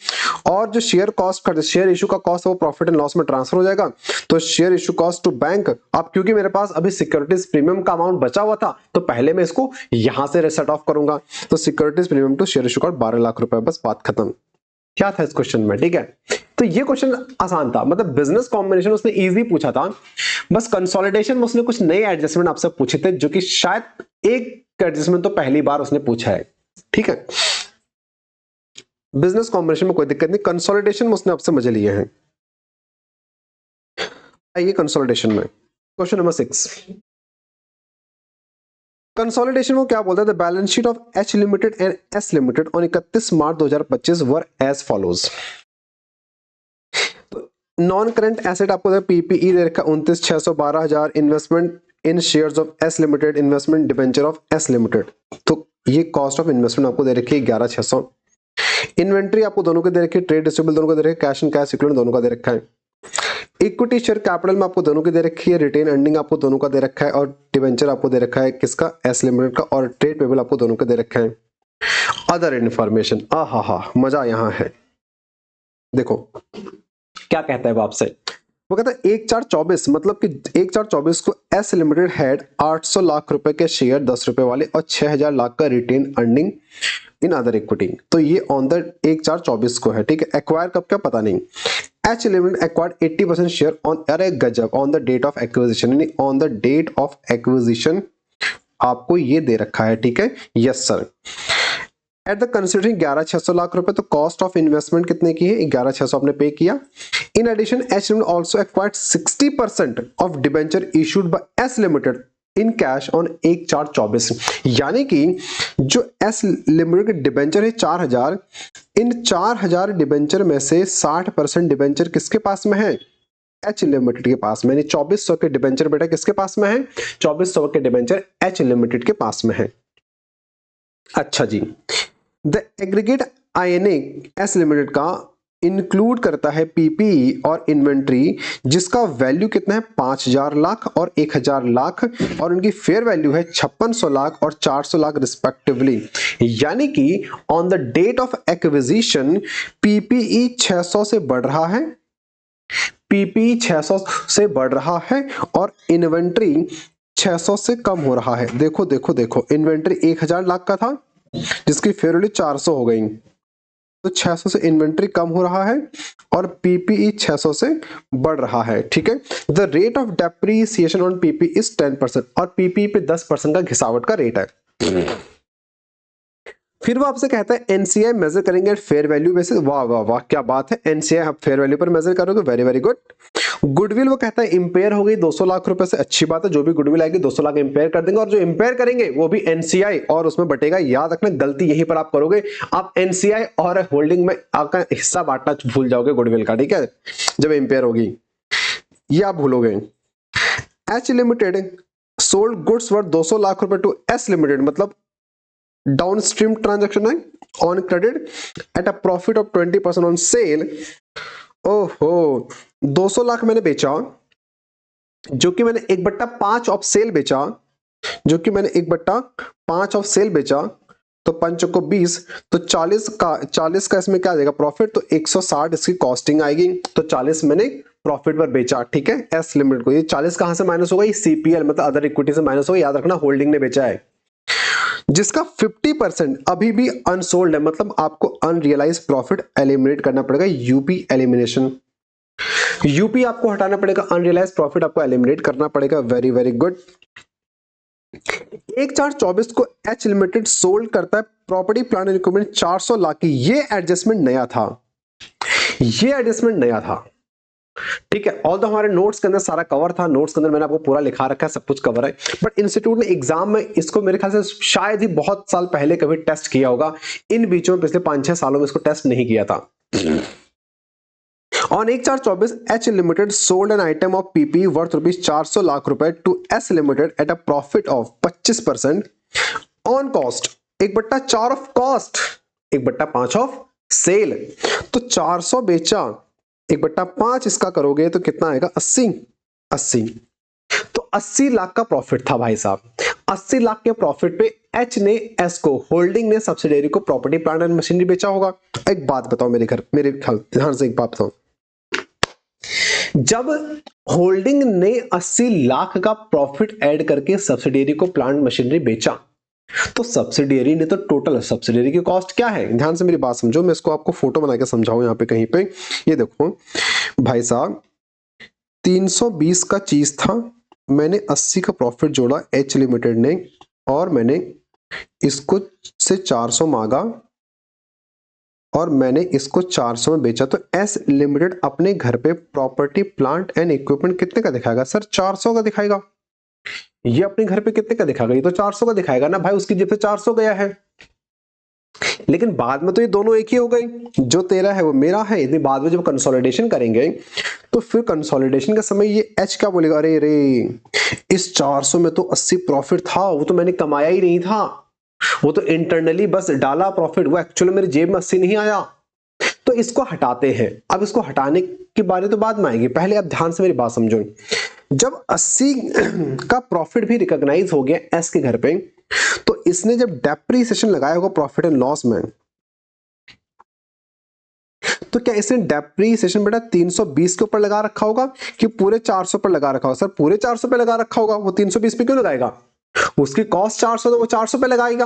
और जो शेयर कॉस्ट, शेयर इशू का कॉस्ट वो प्रॉफिट एंड लॉस में ट्रांसफर हो जाएगा, तो share issue cost to bank. अब क्योंकि मेरे पास अभी सिक्योरिटीज प्रीमियम का अमाउंट बचा हुआ था, तो पहले मैं इसको यहां से सेट ऑफ करूंगा, तो securities premium to share issue cost 12 lakh रुपए, बस बात खत्म। क्या था इस क्वेश्चन में, ठीक है। तो ये क्वेश्चन आसान था, मतलब बिजनेस कॉम्बिनेशन उसने इजी पूछा था, बस कंसोलिडेशन में उसने कुछ नए एडजस्टमेंट आपसे पूछे थे, जो कि शायद एक एडजस्टमेंट तो पहली बार उसने पूछा है, ठीक है। बिजनेस कॉम्बिनेशन में कोई दिक्कत नहीं, कंसोलिडेशन में उसने आपसे मजे लिए हैं। आइए कंसोलिडेशन में क्वेश्चन नंबर 6, कंसोलिडेशन को क्या बोलते हैं, the balance sheet of H limited and S limited on 31 March 2025 were as follows. Non current asset आपको पीपीई दे रखा 29,612,000, investment in shares of S limited, investment debenture of S limited, तो ये cost of investment आपको दे रखी है 11,600। Inventory आपको दोनों के दे रखी है, ट्रेड रिसीवेबल दोनों को दे रखी है, कैश एंड कैश इक्विवेलेंट दोनों का दे रखा है। इक्विटी शेयर कैपिटल में आपको दोनों की दे रखी है, रिटेन अर्निंग आपको दोनों का दे रखा है, और डिबेंचर आपको दे रखा है किसका, एस लिमिटेड का, और ट्रेड पेबल आपको दोनों का दे रखा है। अदर इन्फॉर्मेशन, आहा मजा यहां है, देखो क्या कहता है वो आपसे, वो कहता है 1/4/24, मतलब कि 1/4/24 को एस लिमिटेड हैड 800 लाख रुपए के शेयर 10 रुपए वाले, और 6,000 लाख का retain earning in other equity, तो ये ऑन द 1/4/24 को है, ठीक है। एक्वायर कब क्या पता नहीं, H limited acquired 80% share on, अरे गजब, on the date of acquisition, यानी on the date of acquisition आपको ये दे रखा है, ठीक है, yes sir. At the considering 11,600 lakh रुपए, तो कॉस्ट ऑफ इन्वेस्टमेंट कितने की है, 11,600 आपने पे किया। In addition H limited also acquired 60% of debenture issued by S limited in cash on 1/4/24। यानी कि जो एस लिमिटेड के डिबेंचर है 4,000, इन 4,000 डिबेंचर में से 60% डिबेंचर किसके पास में है, एच लिमिटेड के पास में। 2400 के डिबेंचर बेटा किसके पास में है, 2400 के डिबेंचर एच लिमिटेड के पास में है। अच्छा जी, the aggregate INA S limited का इंक्लूड करता है पीपीई और इन्वेंट्री जिसका वैल्यू कितना है 5,000 लाख और 1,000 लाख, और उनकी फेयर वैल्यू है 5600 लाख और 400 लाख रिस्पेक्टिवली। यानी कि on the date of acquisition PPE 600 से बढ़ रहा है, पीपीई 600 से बढ़ रहा है और इन्वेंट्री 600 से कम हो रहा है। देखो देखो देखो, इन्वेंट्री 1,000 लाख का था जिसकी फेयर वैल्यू 400 हो गई, तो 600 से इन्वेंट्री कम हो रहा है और पीपीई 600 से बढ़ रहा है, ठीक है। The rate of depreciation on PPE is 10% और पीपीई पे 10% का घिसावट का रेट है। फिर वो आपसे कहता है एनसीआई मेजर करेंगे एट फेयर वैल्यू बेसिस। वाह वाह वाह, क्या बात है, एनसीआई आप फेयर वैल्यू पर मेजर करोगे, वेरी वेरी गुड। गुडविल वो कहता है इंपेयर हो गई 200 लाख रुपए से, अच्छी बात है, जो भी गुडविल आएगी 200 लाख इंपेयर कर देंगे, और जो इंपेयर करेंगे वो भी एनसीआई और उसमें बटेगा। याद रखना, गलती यहीं पर आप करोगे, आप एनसीआई और होल्डिंग में आपका हिस्सा बांटना भूल जाओगे गुडविल का, ठीक है, जब इंपेयर होगी, ये आप भूलोगे। H limited sold goods worth 200 lakh रुपए टू एस लिमिटेड, मतलब डाउनस्ट्रीम ट्रांजैक्शन है, on credit at a profit of 20% on sale. ओहो, 200 लाख मैंने बेचा, जो कि मैंने 1/5 ऑफ सेल बेचा, जो कि मैंने 1/5 ऑफ सेल बेचा, तो 5 को 20, तो 40 का इसमें क्या आ जाएगा प्रॉफिट, तो 160 इसकी कॉस्टिंग आएगी, तो 40 मैंने प्रॉफिट पर बेचा, ठीक है, एस लिमिटेड को। ये 40 कहां से माइनस होगा, ये सीपीएल मतलब अदर इक्विटी से माइनस होगा, याद रखना, होल्डिंग ने बेचा है। जिसका 50% अभी भी अनसोल्ड है, मतलब आपको अनरियलाइज प्रॉफिट एलिमिनेट करना पड़ेगा, यूपी एलिमिनेशन, यूपी आपको हटाना पड़ेगा, अनरियलाइज प्रॉफिट आपको एलिमिनेट करना पड़ेगा, वेरी वेरी गुड। 1/4/24 को एच लिमिटेड सोल्ड करता है property plant and equipment 400 lakh की। ये एडजस्टमेंट नया था, ये एडजस्टमेंट नया था, ठीक है। ऑल द हमारे नोट्स के अंदर सारा कवर था, नोट्स के अंदर मैंने आपको पूरा लिखा रखा है, सब कुछ कवर है, बट इंस्टीट्यूट ने एग्जाम में इसको मेरे ख्याल से शायद ही बहुत साल पहले कभी टेस्ट किया होगा, इन बीचों में पिछले 5-6 सालों में इसको टेस्ट नहीं किया था। On 1/4/24, H Limited sold an item of PPE worth ₹400 lakh रुपए to S Limited at a profit of 25% on cost, 1/4 of cost, 1/5 of sale. तो 400 बेचा, 1/5 इसका करोगे तो कितना आएगा, 80। तो 80 लाख का प्रॉफिट था भाई साहब। 80 लाख के प्रॉफिट पे एच ने एस को, होल्डिंग ने सब्सिडियरी को प्रॉपर्टी प्लांट एंड मशीनरी बेचा होगा। एक बात बताओ मेरे ख्याल ध्यान से एक बात बताओ, जब होल्डिंग ने 80 लाख का प्रॉफिट ऐड करके सब्सिडियरी को प्लांट मशीनरी बेचा, तो सब्सिडियरी ने तो टोटल, सब्सिडियरी की कॉस्ट क्या है, ध्यान से मेरी बात समझो, मैं इसको आपको फोटो बना के समझाऊं यहां पे कहीं पे। ये देखो भाई साहब, 320 का चीज था, मैंने 80 का प्रॉफिट जोड़ा एच लिमिटेड ने, और मैंने इसको से 400 मांगा और मैंने इसको 400 में बेचा, तो एस लिमिटेड अपने घर पे प्रॉपर्टी प्लांट एंड इक्विपमेंट कितने का दिखाएगा सर, 400 का दिखाएगा। ये अपने घर पे कितने का दिखाएगा, ये तो 400 का दिखाएगा ना भाई, उसकी जेब से 400 गया है। लेकिन बाद में तो ये दोनों एक ही हो गई, जो तेरा है वो मेरा है। यदि बाद में जब कंसोलिडेशन करेंगे तो फिर कंसोलिडेशन के समय ये एच क्या बोलेगा, अरे रे इस 400 में तो 80 प्रॉफिट था, वो तो मैंने कमाया ही नहीं था, वो तो इंटरनली बस डाला प्रॉफिट, वो एक्चुअली मेरी जेब में 80 नहीं आया, तो इसको हटाते हैं। अब इसको हटाने की बारे तो बाद में आएगी, पहले आप ध्यान से मेरी बात समझो। जब 80 का प्रॉफिट भी रिकॉग्नाइज हो गया एस के घर पे, तो इसने जब डेप्रिसिएशन लगाया होगा प्रॉफिट एंड लॉस में, तो क्या इसने डेप्रिसिएशन बेटा 320 के ऊपर लगा रखा होगा कि पूरे 400 पर लगा रखा होगा, सर पूरे 400 पे लगा रखा होगा, वो 320 पे क्यों लगाएगा, उसकी कॉस्ट 400 तो वो 400 पे लगाएगा।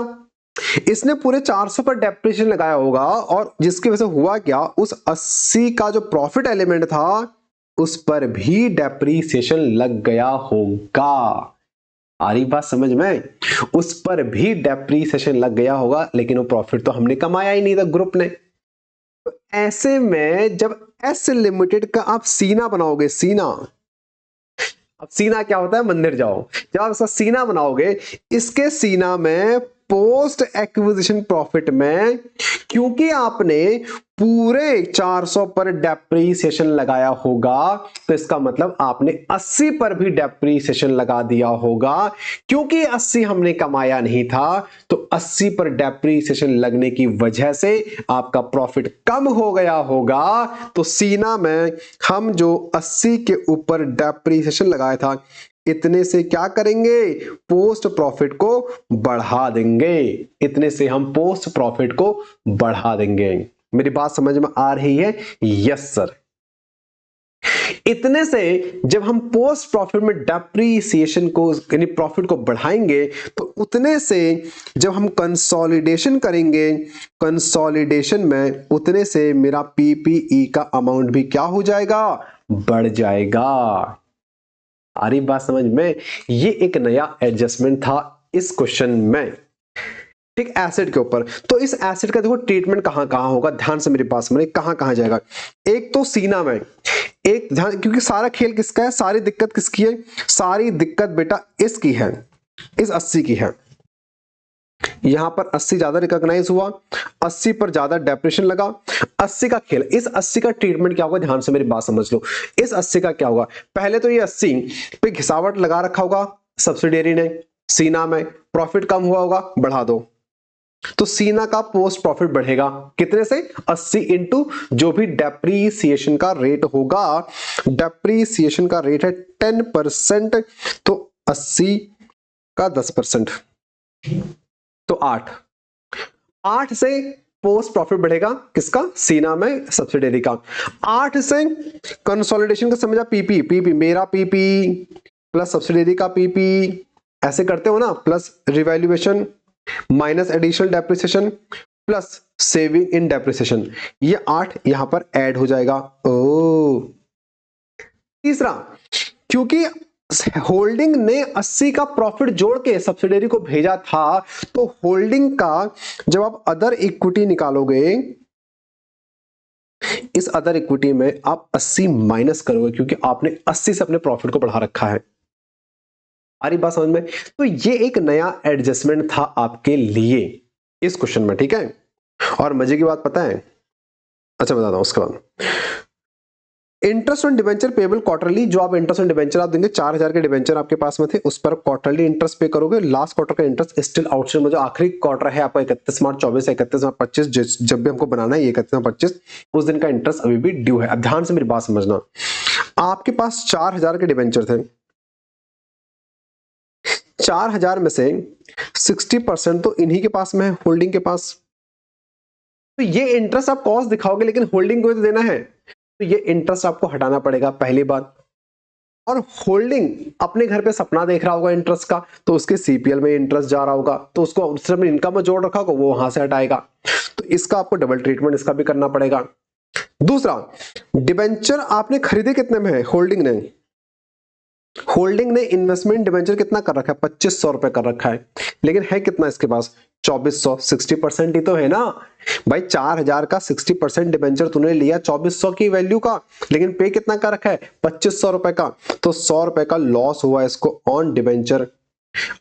इसने पूरे 400 पर डेप्रिसिएशन लगाया होगा, और जिसकी वजह से हुआ क्या, उस 80 का जो प्रॉफिट एलिमेंट था उस पर भी डेप्रिसिएशन लग गया होगा। आ रही बात समझ में? उस पर भी डेप्रीसिएशन लग गया होगा, लेकिन वो प्रॉफिट तो हमने कमाया ही नहीं था ग्रुप ने। तो ऐसे में जब एस लिमिटेड का आप सीना बनाओगे, सीना, अब सीना क्या होता है? मंदिर जाओ। जब आप इसका सीना बनाओगे, इसके सीना में पोस्ट एक्विजिशन प्रॉफिट में, क्योंकि आपने पूरे 400 पर डेप्रीसिएशन लगाया होगा, तो इसका मतलब आपने 80 पर भी डेप्रीसिएशन लगा दिया होगा। क्योंकि 80 हमने कमाया नहीं था, तो 80 पर डेप्रीसिएशन लगने की वजह से आपका प्रॉफिट कम हो गया होगा। तो सीना में हम जो 80 के ऊपर डेप्रीसिएशन लगाया था, इतने से क्या करेंगे? पोस्ट प्रॉफिट को बढ़ा देंगे। इतने से हम पोस्ट प्रॉफिट को बढ़ा देंगे। मेरी बात समझ में आ रही है? Yes sir. इतने से जब हम पोस्ट प्रॉफिट में डेप्रीसिएशन को यानी प्रॉफिट को बढ़ाएंगे, तो उतने से जब हम कंसोलिडेशन करेंगे, कंसोलिडेशन में उतने से मेरा पीपीई का अमाउंट भी क्या हो जाएगा? बढ़ जाएगा। आ रही बात समझ में? ये एक नया एडजस्टमेंट था इस क्वेश्चन में, ठीक, एसिड के ऊपर। तो इस एसिड का देखो ट्रीटमेंट कहां कहां होगा, ध्यान से मेरी बात समझिए, कहां कहां जाएगा। एक तो सीना में, एक ध्यान, क्योंकि सारा खेल किसका है, सारी दिक्कत किसकी है? सारी दिक्कत बेटा इसकी है, इस 80 की है। यहां पर 80 ज्यादा रिकॉग्नाइज हुआ, 80 पर ज्यादा डेप्रेशन लगा। 80 का खेल, इस 80 का ट्रीटमेंट क्या होगा? ध्यान से मेरी बात समझ लो। इस 80 का क्या होगा? पहले तो ये 80 पे घिसावट लगा रखा होगा सब्सिडियरी ने, सीना में प्रॉफिट कम हुआ होगा, बढ़ा दो, तो सीना का पोस्ट प्रॉफिट बढ़ेगा कितने से? 80 इंटू जो भी डेप्रीसिएशन का रेट होगा। डेप्रीसिएशन का रेट है 10%, तो 80 का 10%, तो 8 से पोस्ट प्रॉफिट बढ़ेगा किसका? सीना में सब्सिडियरी का। 8 से कंसोलिडेशन का समझा, पीपी, पीपी मेरा पीपी प्लस सब्सिडियरी का पीपी, ऐसे करते हो ना, plus revaluation minus additional depreciation plus saving in depreciation, ये 8 यहां पर ऐड हो जाएगा। ओ, तीसरा, क्योंकि होल्डिंग ने 80 का प्रॉफिट जोड़ के सब्सिडियरी को भेजा था, तो होल्डिंग का जब आप अदर इक्विटी निकालोगे, इस अदर इक्विटी में आप 80 माइनस करोगे, क्योंकि आपने 80 से अपने प्रॉफिट को बढ़ा रखा है। आ रही बात समझ में? तो ये एक नया एडजस्टमेंट था आपके लिए इस क्वेश्चन में, ठीक है। और मजे की बात पता है, अच्छा बताता हूं उसके बाद। Interest on debenture payable quarterly, जो आप इंटरेस्ट ऑन डिबेंचर आप देंगे, 4000 के डिबेंचर आपके पास में थे, उस पर क्वार्टरली इंटरेस्ट पे करोगे। लास्ट क्वार्टर का इंटरेस्ट स्टिल आउटस्टैंडिंग, जो आखिरी क्वार्टर है आपका 31 मार्च 24 से 31 मार्च 25, जब भी हमको बनाना है 31 मार्च 25, उस दिन का इंटरेस्ट अभी भी ड्यू है। अब ध्यान से मेरी बात समझना, आपके पास 4000 के डिबेंचर थे, 4000 में से 60% तो इन्हीं के पास में है, होल्डिंग के पास। तो ये इंटरेस्ट आप कॉस्ट दिखाओगे, लेकिन होल्डिंग को तो देना है, तो ये इंटरेस्ट आपको हटाना पड़ेगा, पहली बात। और होल्डिंग अपने घर पे सपना देख रहा होगा इंटरेस्ट का, तो उसके सीपीएल में इंटरेस्ट जा रहा होगा, तो उसको उसने अपनी इनकम में जोड़ रखा होगा, वो वहां से हटाएगा। तो इसका आपको डबल ट्रीटमेंट इसका भी करना पड़ेगा। दूसरा, डिबेंचर आपने खरीदे कितने में है? होल्डिंग ने, होल्डिंग ने इन्वेस्टमेंट डिबेंचर कितना कर रखा है? 2500 रुपए कर रखा है, लेकिन है कितना इसके पास? 2400। 60% ही तो है ना भाई, 4000 का 60% डिबेंचर तूने लिया 2400 की वैल्यू का, लेकिन पे कितना कर रखा है? 2500 रुपए का। तो 100 रुपए का लॉस हुआ इसको ऑन डिबेंचर।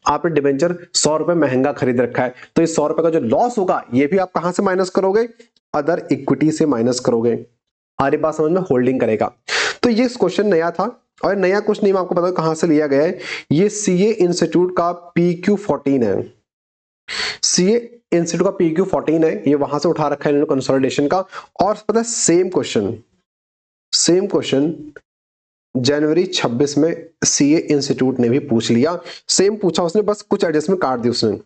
आपने डिबेंचर 100 रुपए महंगा खरीद रखा है, तो इस 100 रुपए का जो लॉस होगा, ये भी आप कहां से माइनस करोगे? अदर इक्विटी से माइनस करोगे। आरी बात समझ में? होल्डिंग करेगा। तो ये क्वेश्चन नया था, और नया कुछ नहीं, मैं आपको बता कहां से लिया गया है। ये सीए इंस्टीट्यूट का PQ14 है, सीए इंस्टीट्यूट का PQ14 है, ये वहां से उठा रखा है इन्होंने कंसोलिडेशन का। और पता है सेम क्वेश्चन जनवरी 26 में सीए इंस्टीट्यूट ने भी पूछ लिया, सेम पूछा उसने, बस कुछ एडजस्टमेंट काट दी उसने।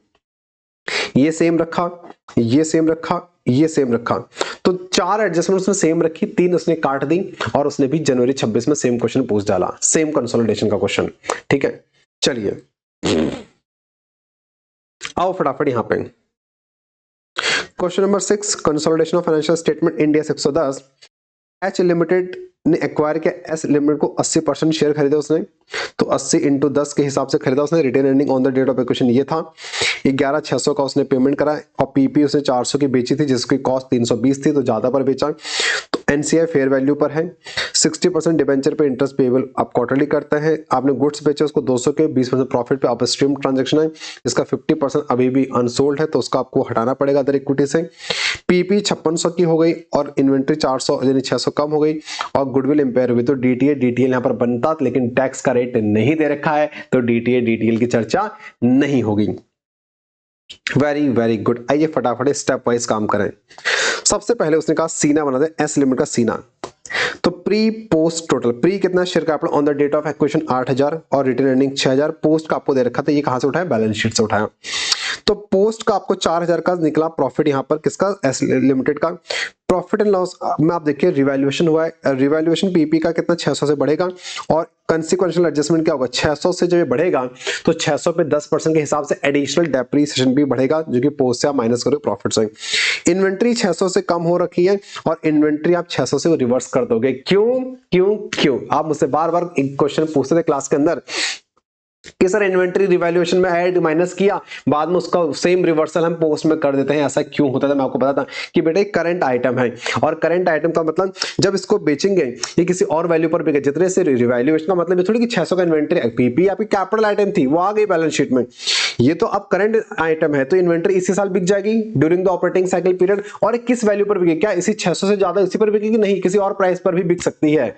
ये सेम रखा, ये सेम रखा, ये सेम रखा, तो 4 एडजस्टमेंट उसने सेम रखी, 3 उसने काट दी, और उसने भी जनवरी 26 में सेम क्वेश्चन पूछ डाला, सेम कंसोलिडेशन का क्वेश्चन, ठीक है। चलिए आओ फटाफट यहां पे question number 6, consolidation of financial statement India 110। H limited ने एक्वायर किया एस लिमिटेड को 80% शेयर खरीदे उसने, तो 80 इंटू 10 के हिसाब से खरीदा उसने। Retain earning on the date of acquisition ये था, 11,600 का उसने पेमेंट करा और पीपी उसने 400 की बेची थी जिसकी कॉस्ट 320 थी, तो ज्यादा पर बेचा। तो एनसीआई फेयर वैल्यू पर है। 60% डिबेंचर पे इंटरेस्ट पेबल आप क्वार्टरली करते हैं। आपने गुड्स बेचे उसको 200 के, 20% प्रॉफिट पे आप स्ट्रीम ट्रांजेक्शन है, इसका 50% अभी भी अनसोल्ड है तो उसका आपको हटाना पड़ेगा अदर इक्विटी से। पीपी 5600 की हो गई और इन्वेंट्री 400 यानी 600 कम हो गई और गुडविल इंपेयर हुई, तो डीटीएल यहाँ पर बनता लेकिन टैक्स का रेट नहीं दे रखा है तो डीटीएल की चर्चा नहीं होगी। Very very good. आइए फटाफट स्टेप वाइज काम करें। सबसे पहले उसने कहा सीना बना दे, एस लिमिट का सीना। तो प्री पोस्ट टोटल, प्री कितना share capital on the date of acquisition 8000 और रिटेन अर्निंग 6000, पोस्ट का आपको दे रखा था, ये कहां से उठाया, बैलेंस शीट से उठाया। तो पोस्ट का आपको 4000 का निकला प्रॉफिट, यहां पर किसका, एस लिमिटेड का। प्रॉफिट एंड लॉस में आप देखिए रिवैल्यूएशन हुआ है, रिवैल्यूएशन पीपी का कितना 600 से बढ़ेगा और कंसीक्वेंशियल एडजस्टमेंट क्या होगा, 600 से जब ये बढ़ेगा तो 600 पे 10% के हिसाब से एडिशनल डेप्रिसिएशन भी बढ़ेगा जो कि पोस्ट से आप माइनस करोगे प्रॉफिट से। इन्वेंट्री 600 से कम हो रखी है और इन्वेंट्री आप 600 से रिवर्स कर दोगे। क्यों क्यों क्यों, आप मुझसे बार बार एक क्वेश्चन पूछते थे क्लास के अंदर कि सर इन्वेंट्री रिवैल्यूएशन में ऐड माइनस किया, बाद में उसका सेम रिवर्सल हम पोस्ट में कर देते हैं, ऐसा क्यों होता था। मैं आपको बताता कि बेटे करंट आइटम है और करंट आइटम का मतलब जब इसको बेचेंगे ये किसी और वैल्यू पर बिके, जितने से रिवैल्यूएशन का मतलब ये थोड़ी कि 600 का इन्वेंट्री पीपी आपकी कैपिटल आइटम थी वो आ गई बैलेंस शीट में, ये तो अब करंट आइटम है तो इन्वेंट्री इसी साल बिक जाएगी during the operating cycle period. और किस वैल्यू पर बिकेगी, क्या इसी 600 से ज्यादा इसी पर बिकेगी, नहीं किसी और प्राइस पर भी बिक सकती है।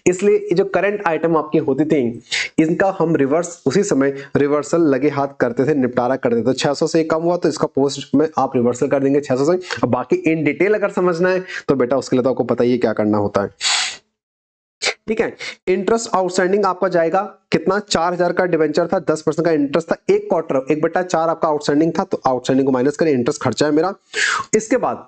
इसलिए जो करंट आइटम आपकी होती थी इनका हम रिवर्स उसी समय रिवर्सल लगे हाथ करते थे, निपटारा कर देते थे। 600 से कम हुआ तो इसका पोस्ट में आप रिवर्सल कर देंगे 600 से। अब बाकी इन डिटेल अगर समझना है तो बेटा उसके लिए तो आपको पता ही है क्या करना होता है, ठीक है। इंटरेस्ट आउटस्टैंडिंग आपका जाएगा कितना, 4000 का डिवेंचर था, 10% का इंटरेस्ट था, एक क्वार्टर 1/4 आपका आउटस्टैंडिंग था, तो आउटस्टैंडिंग को माइनस करें, इंटरेस्ट खर्चा है मेरा। इसके बाद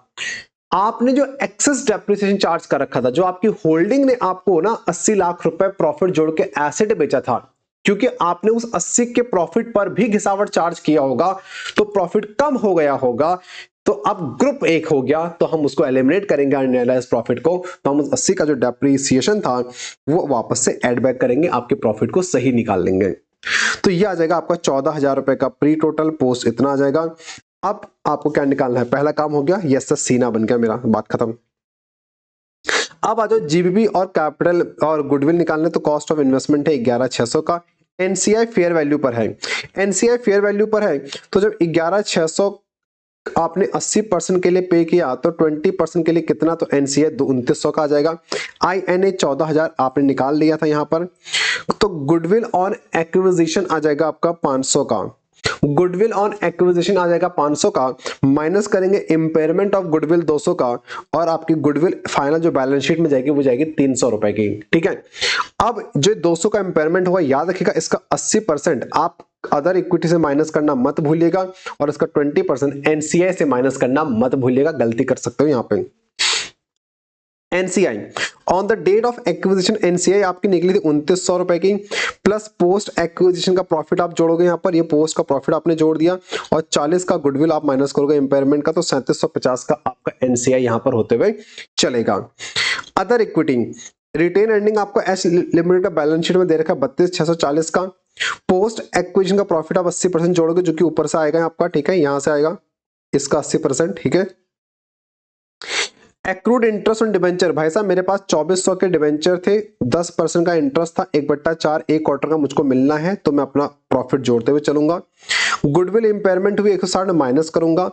आपने जो एक्सेस डेप्रिसिएशन चार्ज कर रखा था, जो आपकी होल्डिंग ने आपको ना 80 लाख रुपए प्रॉफिट जोड़ के एसेट बेचा था, क्योंकि आपने उस 80 के प्रॉफिट पर भी घिसावट चार्ज किया होगा तो प्रॉफिट कम हो गया होगा, तो अब ग्रुप एक हो गया तो हम उसको एलिमिनेट करेंगे अनरियलाइज्ड प्रॉफिट को, तो हम उस 80 का जो डेप्रिसिएशन था वो वापस से ऐड बैक करेंगे, आपके प्रॉफिट को सही निकाल लेंगे। तो ये आ जाएगा आपका 14,000 रुपए का प्री टोटल, पोस्ट इतना आ जाएगा। अब आपको क्या निकालना है, पहला काम हो गया, यस सीना बन गया मेरा, बात खत्म। अब आ जाओ जीबीपी और कैपिटल और गुडविल निकालने, तो कॉस्ट ऑफ इन्वेस्टमेंट है 11,600 का, एनसीआई फेयर वैल्यू पर है, एनसीआई फेयर वैल्यू पर है तो जब 11,600 आपने 80% के लिए पे किया तो 20% के लिए कितना, तो एनसीआई 2900 का आ जाएगा। आईएनए 14,000 आपने निकाल लिया था यहां पर, तो गुडविल ऑन एक्विजिशन आ जाएगा आपका 500 का, गुडविल ऑन एक्विजिशन आ जाएगा 500 का, माइनस करेंगे इंपेयरमेंट ऑफ गुडविल 200 का और आपकी गुडविल फाइनल जो बैलेंस शीट में जाएगी वो जाएगी 300 रुपए की, ठीक है। अब जो 200 का इंपेयरमेंट हुआ याद रखिएगा, इसका 80% आप अदर इक्विटी से माइनस करना मत भूलिएगा और इसका 20% एनसीआई से माइनस करना मत भूलिएगा, गलती कर सकते हो यहां पे। NCI on the date of acquisition, NCI आपकी निकली थी 2900 रुपए की, प्लस पोस्ट एक्विजिशन का प्रॉफिट आप जोड़ोगे यहां पर, ये पोस्ट का प्रॉफिट आपने जोड़ दिया और 40 का गुडविल आप माइनस करोगे इंपेयरमेंट का, तो 3750 का आपका एनसीआई यहां पर होते हुए चलेगा। अदर इक्विटी रिटेन अर्निंग आपको एस लिमिटेड का बैलेंस शीट में दे रखा है 32,640 का, पोस्ट एक्विजिशन का प्रॉफिट आप 80% जोड़ोगे जो कि ऊपर से आएगा आपका, ठीक है, यहां से आएगा इसका 80%, ठीक है। एक्रूड इंटरेस्ट ऑन डिबेंचर, भाई साहब मेरे पास 2400 के डिबेंचर थे, 10% का इंटरेस्ट था, 1/4 एक क्वार्टर का मुझको मिलना है तो मैं अपना प्रॉफिट जोड़ते हुए चलूंगा। गुडविल इंपेयरमेंट हुई 160 माइनस करूंगा,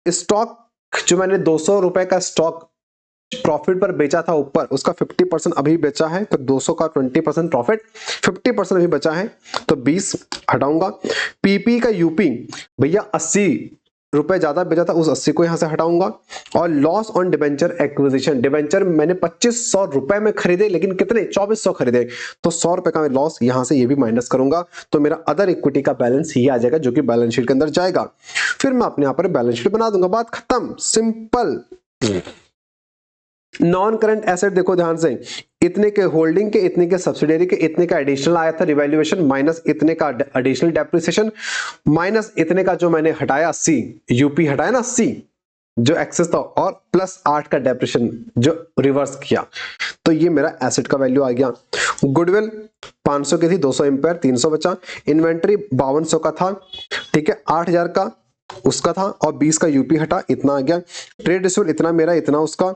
स्टॉक जो मैंने 200 रुपए का स्टॉक प्रॉफिट पर बेचा था ऊपर, उसका 50% अभी बेचा है तो 200 का 20% प्रॉफिट, 50% अभी बचा है तो 20 हटाऊंगा। पीपी का यूपी भैया 80 रुपए ज्यादा बेचा था, उस 80 को यहां से हटाऊंगा। और loss on debenture acquisition, debenture मैंने 2500 रुपए में खरीदे लेकिन कितने 2400 खरीदे, तो 100 रुपए का लॉस यहां से ये भी माइनस करूंगा, तो मेरा अदर इक्विटी का बैलेंस ही आ जाएगा जो कि बैलेंस शीट के अंदर जाएगा। फिर मैं अपने यहां पर बैलेंस शीट बना दूंगा, बात खत्म, सिंपल। नॉन करंट एसेट देखो ध्यान से, इतने के होल्डिंग के, इतने के सब्सिडियरी के, इतने का एडिशनल आया था रिवैल्यूएशन, माइनस इतने का एडिशनल डेप्रिसिएशन, माइनस इतने का जो मैंने हटाया 80 यूपी हटाया ना 80, जो एक्सेस था और प्लस 8 का डेप्रिसिएशन जो रिवर्स किया, तो ये मेरा एसेट का वैल्यू आ गया। गुडविल 500 की थी, 200 एम्पायर, 300 बचा। इन्वेंट्री 5200 का था, ठीक है, 8000 का उसका था और 20 का यूपी हटा, इतना आ गया। ट्रेड रिसीवेबल इतना मेरा, इतना उसका।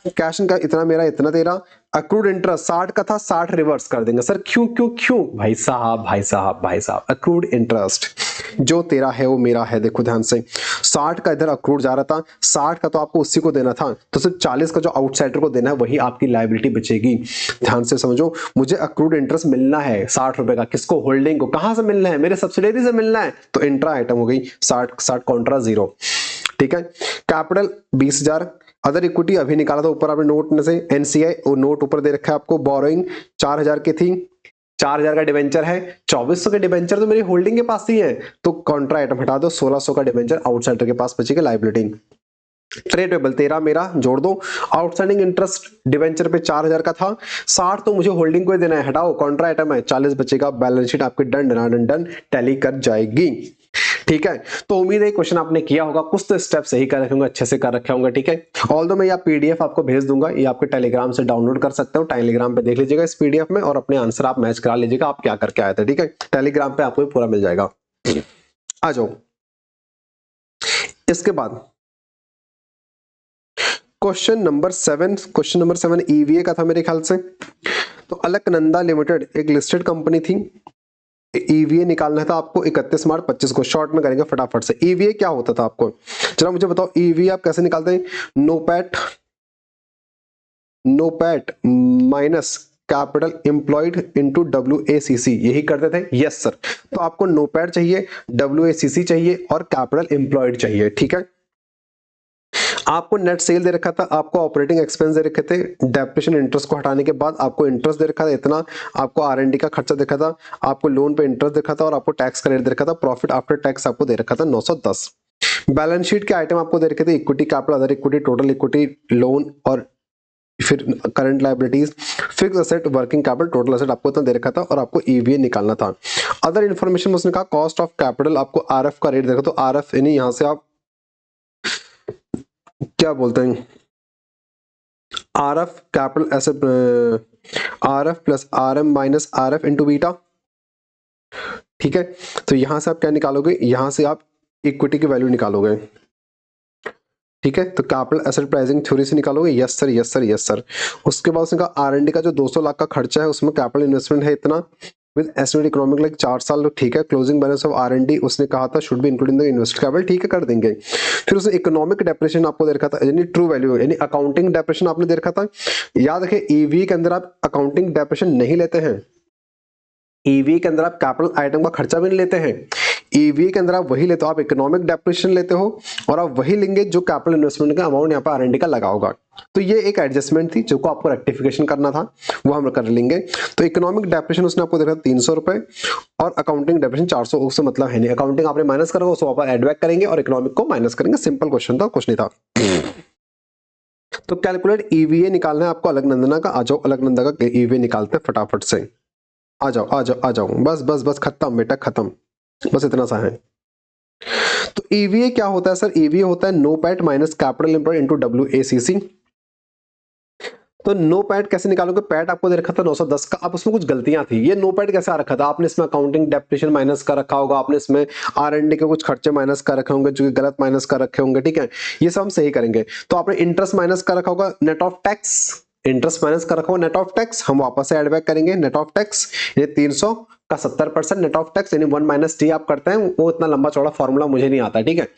कैश का इतना मेरा, इतना तेरा। अक्रूड इंटरेस्ट 60 का था, 60 रिवर्स कर देंगे। सर क्यों क्यों क्यों? भाई साहब भाई साहब भाई साहब, अक्रूड इंटरेस्ट जो तेरा है वो मेरा है। देखो ध्यान से, 60 का इधर अक्रूड जा रहा था, 60 का तो आपको उसी को देना था, तो सिर्फ 40 का जो आउटसाइडर को देना है वही आपकी लायबिलिटी बचेगी। ध्यान से समझो, मुझे अक्रूड इंटरेस्ट मिलना है 60 रुपए का, किसको? होल्डिंग को। कहां से मिलना है? मेरे सब्सिडरी से मिलना है, तो इंट्रा आइटम हो गई 60 कॉन्ट्रा 0, ठीक है। कैपिटल 20,000, अदर इक्विटी अभी निकाला था ऊपर आपने नोट में से, एनसीआई वो नोट ऊपर दे रखा है आपको। बोरोइंग 4000 की थी, 4000 का डिवेंचर है, 2400 के डिवेंचर तो मेरी होल्डिंग के पास ही है, तो कॉन्ट्रा आइटम हटा दो, 1600 का डिवेंचर आउटसाइडर के पास बचेगा लायबिलिटी। ट्रेड पेबल 13 मेरा, जोड़ दो। आउटस्टैंडिंग इंटरेस्ट डिवेंचर पे 4000 का था, 60 तो मुझे होल्डिंग को देना है, हटाओ, कॉन्ट्रा आइटम है, 40 बचेगा। बैलेंस शीट आपकी डन डन डन टैली कर जाएगी, ठीक है। तो उम्मीद है क्वेश्चन आपने किया होगा, कुछ तो स्टेप सही कर रखे होंगे, अच्छे से कर रखे होंगे, ठीक है। ऑल्दो मैं ये पीडीएफ आपको भेज दूंगा, ये आपके टेलीग्राम से डाउनलोड कर सकते हो, टेलीग्राम पे देख लीजिएगा इस पीडीएफ में और अपने आंसर आप मैच करा लीजिएगा, आप क्या करके आए थे, ठीक है। टेलीग्राम पे आपको पूरा मिल जाएगा। आ जाओ, इसके बाद क्वेश्चन नंबर 7 ईवीए का था मेरे ख्याल से। तो अलकनंदा लिमिटेड एक लिस्टेड कंपनी थी, ईवीए निकालना था आपको 31 मार्च 25 को। शॉर्ट में करेंगे फटाफट से। ईवीए क्या होता था आपको, चलो मुझे बताओ, ईवीए आप कैसे निकालते हैं? NOPAT minus capital employed into WACC, यही करते थे। यस सर, तो आपको नोपैट चाहिए, WACC चाहिए और कैपिटल एम्प्लॉयड चाहिए, ठीक है। आपको नेट सेल दे रखा था, आपको ऑपरेटिंग एक्सपेंस दे रखे थे, डेप्रिसिएशन इंटरेस्ट को हटाने के बाद आपको इंटरेस्ट दे रखा था इतना, आपको R&D का खर्चा देखा था, आपको लोन पे इंटरेस्ट देखा था और आपको टैक्स का रेट दे रखा था। प्रॉफिट आफ्टर टैक्स आपको दे रखा था 910। बैलेंस शीट के आइटम आपको दे रखे थे, equity, capital, other equity, total equity, loan और फिर current liabilities, fix asset, working capital, total asset आपको इतना दे रखा था और आपको ईवीए निकालना था। अदर इन्फॉर्मेशन में उसने कहा कॉस्ट ऑफ कैपिटल, आपको RF का रेट देखा, तो RF यानी यहां से आप क्या बोलते हैं, RF capital asset, RF plus RM minus RF into beta, ठीक है। तो यहां से आप क्या निकालोगे, यहां से आप इक्विटी की वैल्यू निकालोगे, ठीक है। तो कैपिटल एसेट प्राइसिंग थ्योरी से निकालोगे। Yes sir yes sir yes sir. उसके बाद उसने कहा R&D का जो 200 लाख का खर्चा है उसमें कैपिटल इन्वेस्टमेंट है इतना, विद एस्टिमेट इकोनॉमिक लाइक 4 साल, ठीक है। क्लोजिंग बैलेंस ऑफ R&D उसने कहा था should be including the invested capital, ठीक है, कर देंगे। फिर उसने इकोनॉमिक डेप्रिसिएशन आपको दे रखा था, यानी ट्रू वैल्यू, यानी अकाउंटिंग डेप्रिसिएशन आपने दे रखा था। याद रखिए ईवी के अंदर आप अकाउंटिंग डेप्रिसिएशन नहीं लेते हैं, ईवी के अंदर आप कैपिटल आइटम का खर्चा भी नहीं लेते हैं, ईवी के अंदर आप वही लेते हो, आप इकोनॉमिक डेप्रिसिएशन लेते हो और आप वही लेंगे जो कैपिटल इन्वेस्टमेंट का अमाउंट यहाँ पे R&D का लगा होगा। तो ये एक एडजस्टमेंट थी जो को आपको रेक्टिफिकेशन करना था, वो हम कर लेंगे। तो इकोनॉमिक डेप्रिसिएशन उसने आपको देखा 300 रुपए और अकाउंटिंग डेप्रिसिएशन 400, उससे मतलब है नहीं, अकाउंटिंग आपने माइनस करोगे उसको वापस एड बैक करेंगे और इकोनॉमिक को माइनस करेंगे। सिंपल क्वेश्चन था, कुछ नहीं था। तो कैलकुलेट ईवीए निकालना है आपको अलकनंदा का। आ जाओ अलकनंदा का ईवीए निकालते हैं फटाफट से। आ जाओ आ जाओ आ जाओ, बस बस बस, खत्म बेटा खत्म, बस इतना सा है। तो ईवीए क्या होता है सर? ईवीए होता है NOPAT minus capital employed into WACC। तो नो पैट कैसे निकालोगे? पैट आपको दे रखा था 910 का, अब उसमें कुछ गलतियां थी। ये नो पैट कैसे आ रखा था? आपने इसमें अकाउंटिंग डेप्रिसिएशन माइनस कर रखा होगा, आपने इसमें R&D के कुछ खर्चे माइनस कर रखे होंगे जो कि गलत माइनस कर रखे होंगे, ठीक है। ये सब हम सही करेंगे। तो आपने इंटरेस्ट माइनस कर रखा होगा, net of tax, interest minus कर रखा होगा, नेट ऑफ टैक्स हम वापस से एड बैक करेंगे। नेट ऑफ टैक्स ये 300 का 70% नेट ऑफ टैक्स यानी 1 माइनस टी आप करते हैं, वो इतना लंबा चौड़ा फॉर्मूला मुझे नहीं आता, ठीक है।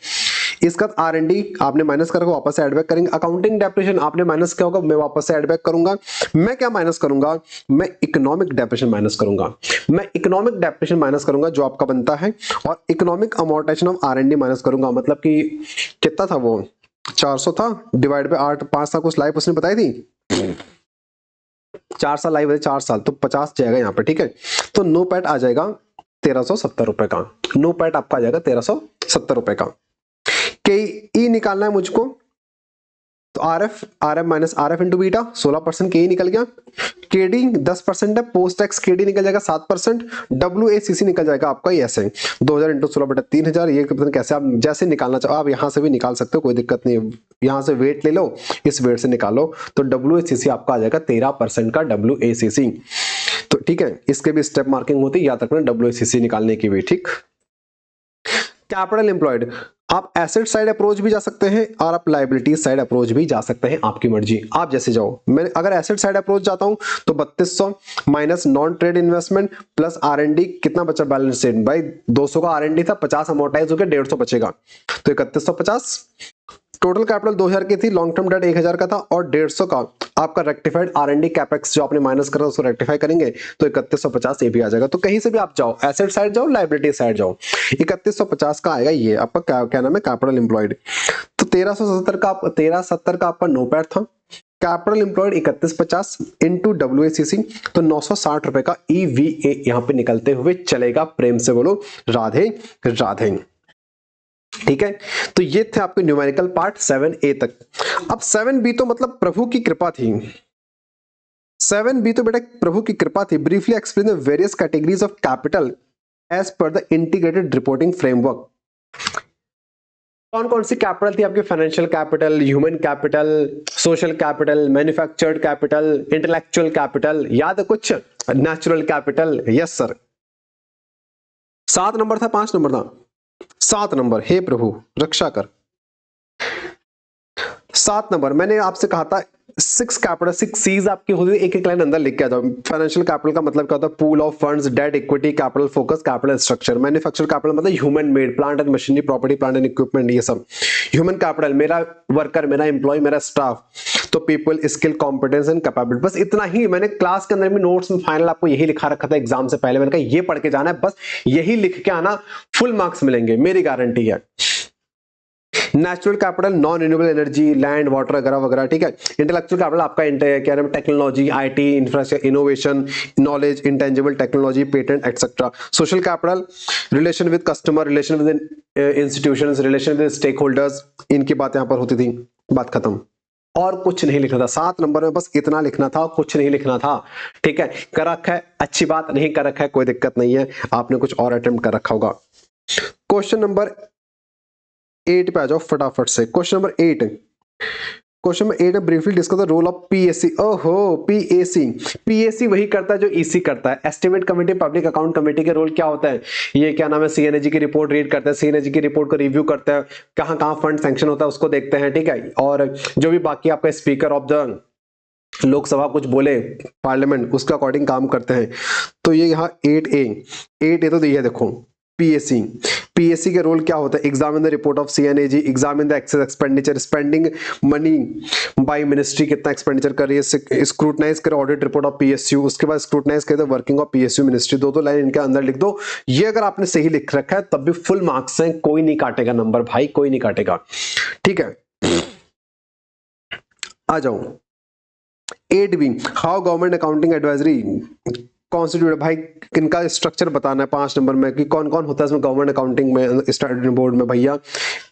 इसका R&D आपने माइनस करके वापस से एड बैक करेंगे। अकाउंटिंग डेप्रिसिएशन आपने माइनस किया होगा, मैं वापस से एड बैक करूंगा। मैं क्या माइनस करूंगा? मैं इकोनॉमिक डेप्रिसिएशन माइनस करूंगा। मैं इकोनॉमिक डेप्रिसिएशन माइनस करूंगा जो आपका बनता है, और economic amortisation of R&D minus करूंगा। मतलब कि कितना था वो? 400 था, डिवाइड बाय 8, 5 साल कुछ लाइफ उसने बताई थी, 4 साल लाइफ है, 4 साल तो 50 जाएगा यहाँ पे, ठीक है। तो नो पैट आ जाएगा 1370 रुपए का, नो पैट आपका आ जाएगा 1370 रुपए का। के निकालना है मुझको, तो RM minus RF into beta 16% के निकल गया। केडी 10% है, पोस्ट टैक्स केडी निकल जाएगा 7%, WACC निकल जाएगा आपका ऐसे 2000 इंटू 16 बटा 3000। ये कैसे आप जैसे निकालना चाहो आप यहां से भी निकाल सकते हो, कोई दिक्कत नहीं है। यहां से वेट ले लो, इस वेट से निकालो, तो WACC आपका आ जाएगा 13% का WACC। तो ठीक है, इसके भी स्टेप मार्किंग होती है, याद रखना WACC निकालने की भी। ठीक, कैपिटल एम्प्लॉयड, आप एसेट साइड अप्रोच भी जा सकते हैं और आप लायबिलिटी साइड अप्रोच भी जा सकते हैं, आपकी मर्जी, आप जैसे जाओ। मैं अगर एसेट साइड अप्रोच जाता हूं तो 3200 minus non trade investment plus R&D, कितना बचा बैलेंस शीट भाई? 200 का R&D था, 50 अमोर्टाइज हो गया, 150 बचेगा, तो 3150। टोटल कैपिटल 2000 की थी, लॉन्ग टर्म डेट 1000 का था, और 150 का आपका रेक्टिफाइड R&D कैपेक्स जो आपने माइनस करा उसको रेक्टिफाई करेंगे तो 3150 ये भी आ जाएगा। तो कहीं से भी आप जाओ, एसेट साइड जाओ, लायबिलिटी साइड जाओ, 3150 का आएगा ये आपका क्या नाम है, कैपिटल एम्प्लॉयड। तो 1370 का आपका नोपैड था, कैपिटल एम्प्लॉयड 3150 इंटू WACC, तो 960 रुपए का EVA यहां पे निकलते हुए चलेगा। प्रेम से बोलो राधे राधे। ठीक है, तो ये थे आपके न्यूमेरिकल पार्ट 7A तक। अब 7B तो मतलब प्रभु की कृपा थी, 7B तो बेटा प्रभु की कृपा थी। Briefly explain the various categories of capital as per the integrated reporting framework. कौन कौन सी कैपिटल थी आपके? Financial capital, human capital, social capital, manufactured capital, intellectual capital, याद है कुछ? Natural capital, yes sir. 7 number था, 5 नंबर था? 7 नंबर। हे प्रभु रक्षा कर। 7 नंबर मैंने आपसे कहा था 6 कैपिटल, 6 C's आपकी होती है, एक एक लाइन अंदर लिख के आ जाओ। फाइनेंशियल कैपिटल का मतलब क्या होता है? Pool of funds, debt, equity, capital focus, capital structure. Manufacture capital मतलब human made, plant and machinery, property, plant and equipment, ये सब। ह्यूमन कैपिटल मेरा वर्कर, मेरा एम्प्लॉय, मेरा स्टाफ, तो people, skill, competence and capability. बस इतना ही मैंने क्लास के अंदर भी नोट्स में फाइनल आपको यही लिखा रखा था एग्जाम से पहले। मैंने कहा ये पढ़ के जाना है, बस यही लिख के आना, फुल मार्क्स मिलेंगे, मेरी गारंटी है। Natural capital non renewable energy, land, water वगैरह वगैरह, ठीक है। इंटेलेक्चुअल कैपिटल आपका क्या नाम है? Technology, IT, infrastructure, innovation, knowledge, intangible technology, patent etcetera. Social capital relation with customer, relation with institutions, relation with stake holders, इनकी बात यहां पर होती थी, बात खत्म। और कुछ नहीं लिखना था 7 नंबर में, बस इतना लिखना था, कुछ नहीं लिखना था। ठीक है, कर रखा है अच्छी बात, नहीं कर रखा है कोई दिक्कत नहीं है, आपने कुछ और अटेम्प्ट कर रखा होगा। क्वेश्चन नंबर 8 पे आ जाओ फटाफट से। क्वेश्चन नंबर 8, क्वेश्चन नंबर 8 में briefly discuss the role of PAC। ओहो, PAC वही करता है जो EC करता है। Estimate committee, public account committee के रोल क्या होता है? ये क्या नाम है? CNAG की रिपोर्ट रीड करता है, CNAG की रिपोर्ट को रिव्यू करता है, कहां कहां फंड सैंक्शन होता है उसको देखते हैं, ठीक है। और जो भी बाकी आपका स्पीकर ऑफ द लोकसभा कुछ बोले पार्लियामेंट, उसके अकॉर्डिंग काम करते हैं। तो ये यहाँ 8A तो ये देखो PAC के रोल क्या होता है? Examine the report of CNAG, examine the excess expenditure, spending money by ministry, कितना एक्सपेंडिचर कर रही है, स्क्रूटनाइज करे ऑडिट रिपोर्ट ऑफ PSU, उसके बाद स्क्रूटनाइज करे वर्किंग ऑफ PSU मिनिस्ट्री। दो लाइन इनके अंदर लिख दो। ये अगर आपने सही लिख रखा है तब भी फुल मार्क्स हैं, कोई नहीं काटेगा नंबर भाई, कोई नहीं काटेगा। ठीक है, आ जाओ 8B, how government accounting advisory constitute. भाई किनका स्ट्रक्चर बताना है 5 नंबर में, कि कौन कौन होता है इसमें गवर्नमेंट अकाउंटिंग में, स्टैट्यूटरी बोर्ड में? भैया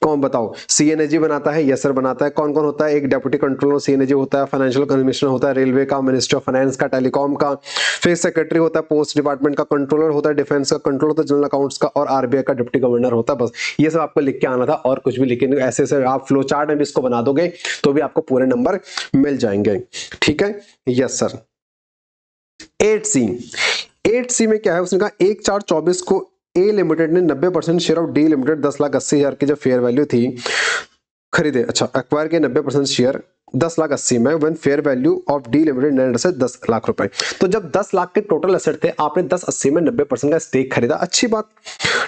कौन बताओ? CNAG बनाता है, यस सर बनाता है। कौन कौन होता है? एक डेप्यूटी कंट्रोलर CNAG होता है, फाइनेंशियल कमिश्नर होता है, रेलवे का, मिनिस्ट्री ऑफ फाइनेंस का, टेलीकॉम का, फिर सेक्रेटरी होता है, पोस्ट डिपार्टमेंट का कंट्रोलर होता है, डिफेंस का कंट्रोलर होता है, जनरल अकाउंट्स का, और RBI का डिप्टी गवर्नर होता है। बस ये सब आपको लिख के आना था, और कुछ भी लिखे नहीं। ऐसे आप फ्लो चार्ट में भी इसको बना दोगे तो भी आपको पूरे नंबर मिल जाएंगे। ठीक है, यस सर। 8C में क्या है? उसने कहा 1/4/24 को A लिमिटेड ने 90% शेयर ऑफ D लिमिटेड 10,80,000 की जो फेयर वैल्यू थी खरीदे। अच्छा, एक्वायर के 90% शेयर 10,80,000 में, when fair value of D limited net asset 10 lakh रुपए। तो जब 10 लाख के टोटल एसेट थे, आपने 10,80 में 90% का स्टेक खरीदा, अच्छी बात।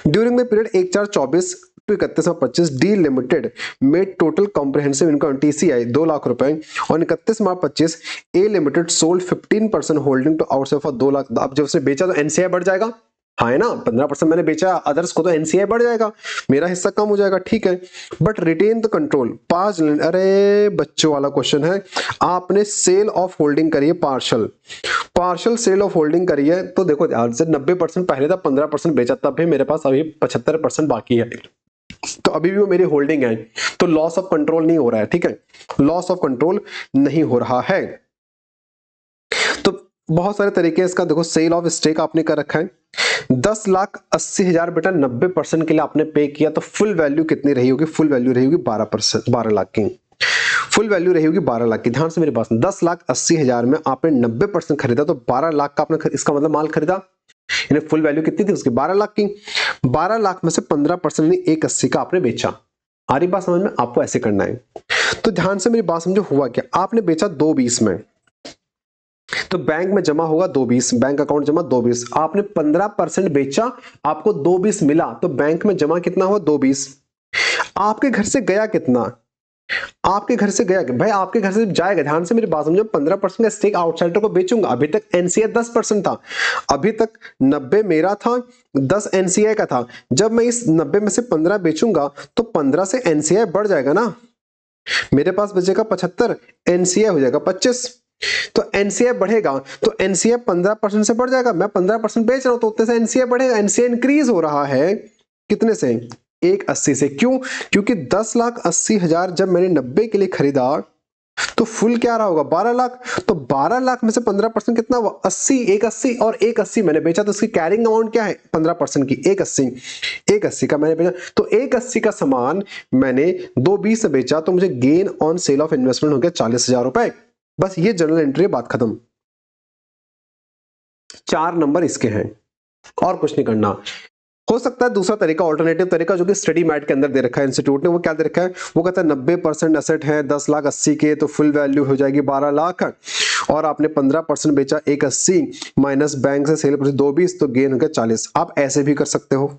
During the period 1/4/24 to 31/25 D limited made total comprehensive income TCI 2 लाख रुपए, और 31/25 A limited sold 15% holding to outside for 2 lakh. अब जब उसने बेचा तो NCI बढ़ जाएगा, हाँ है ना, 15% मैंने बेचा, अदर्स को तो NCI बढ़ जाएगा, मेरा हिस्सा कम हो जाएगा, ठीक है। But retain the control 5। अरे बच्चों वाला क्वेश्चन है, आपने सेल ऑफ होल्डिंग करी है, पार्शल सेल ऑफ होल्डिंग करी है। तो देखो यार, 90% पहले था, 15% बेचा, तब भी मेरे पास अभी 75% बाकी है, तो अभी भी वो मेरी होल्डिंग है, तो लॉस ऑफ कंट्रोल नहीं हो रहा है। ठीक है, लॉस ऑफ कंट्रोल नहीं हो रहा है। तो बहुत सारे तरीके हैं इसका, देखो सेल ऑफ स्टेक आपने कर रखा है, 10,80,000 बेटा 90% के लिए आपने पे किया, तो फुल वैल्यू कितनी रही होगी? फुल वैल्यू रही होगी 12%, 12 लाख की। फुल वैल्यू रही होगी 12 लाख की। ध्यान से मेरे पास 10,80,000 में आपने 90% खरीदा तो 12 लाख का आपने इसका मतलब माल खरीदा, यानी फुल वैल्यू कितनी थी उसकी 12 लाख की। 12 लाख में से 15% यानी 180 का आपने बेचा। आ रही बात समझ में? आपको ऐसे करना है। तो ध्यान से मेरी बात समझो, हुआ क्या, आपने बेचा 220 में, तो बैंक में जमा होगा 220, बैंक अकाउंट जमा 220, आपने 15% बेचा, आपको 220 मिला, तो बैंक में जमा कितना हुआ 220। आपके घर से गया कितना, आपके घर से गया भाई, आपके घर से जाएगा, ध्यान से मेरी बात समझो, 15% का स्टेक आउटसाइडर को बेचूंगा। अभी तक एनसीआई 10% था, अभी तक 90 मेरा था, 10 एनसीआई का था। जब मैं इस 90 में से 15 बेचूंगा तो 15 से एनसीआई बढ़ जाएगा ना, मेरे पास बचेगा 75, एनसीआई हो जाएगा 25। तो एनसीआई बढ़ेगा तो एनसीआई 15% से बढ़ जाएगा, मैं 15% बेच रहा हूं तो उतने से एनसीआई बढ़ेगा। एनसीआई इंक्रीज हो रहा है कितने से, 180 से। क्यों? क्योंकि 10,80,000 जब मैंने 90 के लिए खरीदा तो फुल क्या रहा होगा 12 लाख, तो 12 लाख में से 15% कितना हुआ 80, 180, और 180 मैंने बेचा तो उसकी कैरिंग अमाउंट क्या है 15% की 180, 180 का मैंने बेचा, तो 180 का सामान मैंने 220 में बेचा तो मुझे gain on sale of investment हो गया 40,000 रुपए। बस ये जनरल एंट्री, बात खत्म। 4 नंबर इसके हैं और कुछ नहीं करना। हो सकता है दूसरा तरीका, ऑल्टरनेटिव तरीका जो कि स्टडी मैट के अंदर दे रखा है इंस्टीट्यूट ने, वो क्या दे रखा है, वो कहता है 90% एसेट है 10,80,000 के, तो फुल वैल्यू हो जाएगी 12 लाख, और आपने 15% बेचा 180 माइनस बैंक से सेल प्राइस 220, तो गेन हो गया 40। आप ऐसे भी कर सकते हो,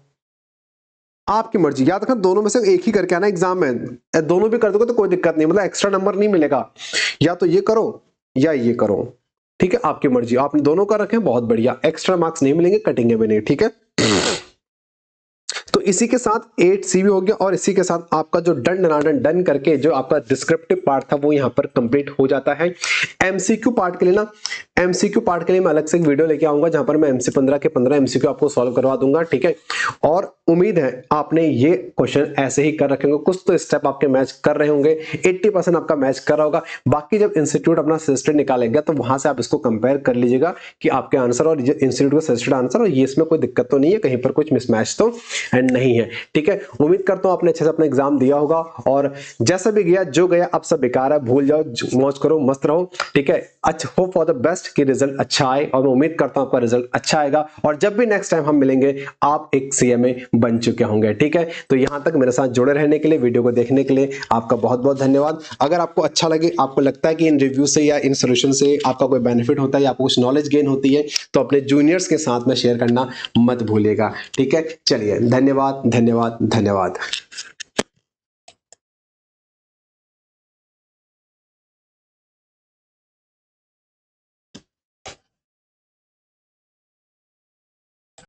आपकी मर्जी। याद रखना दोनों में से एक ही करके आना एग्जाम में, दोनों भी कर दोगे तो कोई दिक्कत नहीं, मतलब एक्स्ट्रा नंबर नहीं मिलेगा, या तो ये करो या ये करो, ठीक है, आपकी मर्जी। आपने दोनों कर रखे हैं, बहुत बढ़िया, एक्स्ट्रा मार्क्स नहीं मिलेंगे, कटेंगे भी नहीं, ठीक है। तो इसी के साथ 8C भी हो गया, और इसी के साथ आपका जो डन डनाडन डन करके जो आपका डिस्क्रिप्टिव पार्ट था वो यहाँ पर कंप्लीट हो जाता है। एमसीक्यू पार्ट के लिए ना, एमसीक्यू पार्ट के लिए मैं अलग से एक वीडियो लेके आऊंगा जहां पर मैं MC 15 के 15 एमसीक्यू आपको सॉल्व करवा दूंगा, ठीक है। और उम्मीद है आपने ये क्वेश्चन ऐसे ही कर रखे होंगे, कुछ तो स्टेप आपके मैच कर रहे होंगे, 80% आपका मैच कर रहा होगा। बाकी जब इंस्टीट्यूट अपना सजेस्टेड निकालेगा तो वहां से आप इसको कंपेयर कर लीजिएगा कि आपके आंसर और इंस्टीट्यूट का सजेस्टेड आंसर, और ये इसमें कोई दिक्कत तो नहीं है, कहीं पर कुछ मिसमैच तो नहीं है, ठीक है। उम्मीद करता हूं आपने अच्छे से अपना एग्जाम दिया होगा, और जैसा भी गया जो गया अब सब बेकार है, भूल जाओ, मौज करो, मस्त रहो, ठीक है। अच्छा, होप फॉर द बेस्ट कि रिजल्ट अच्छा आए, और मैं उम्मीद करता हूं आपका रिजल्ट अच्छा आएगा, और जब भी नेक्स्ट टाइम हम मिलेंगे आप एक सीएमए बन चुके होंगे, ठीक है। तो यहां तक मेरे साथ जुड़े रहने के लिए, वीडियो को देखने के लिए आपका बहुत बहुत धन्यवाद। अगर आपको अच्छा लगे, आपको लगता है कि इन रिव्यू से या इन सोल्यूशन से आपका कोई बेनिफिट होता है या आपको कुछ नॉलेज गेन होती है, तो अपने जूनियर्स के साथ में शेयर करना मत भूलिएगा, ठीक है। चलिए, धन्यवाद धन्यवाद धन्यवाद।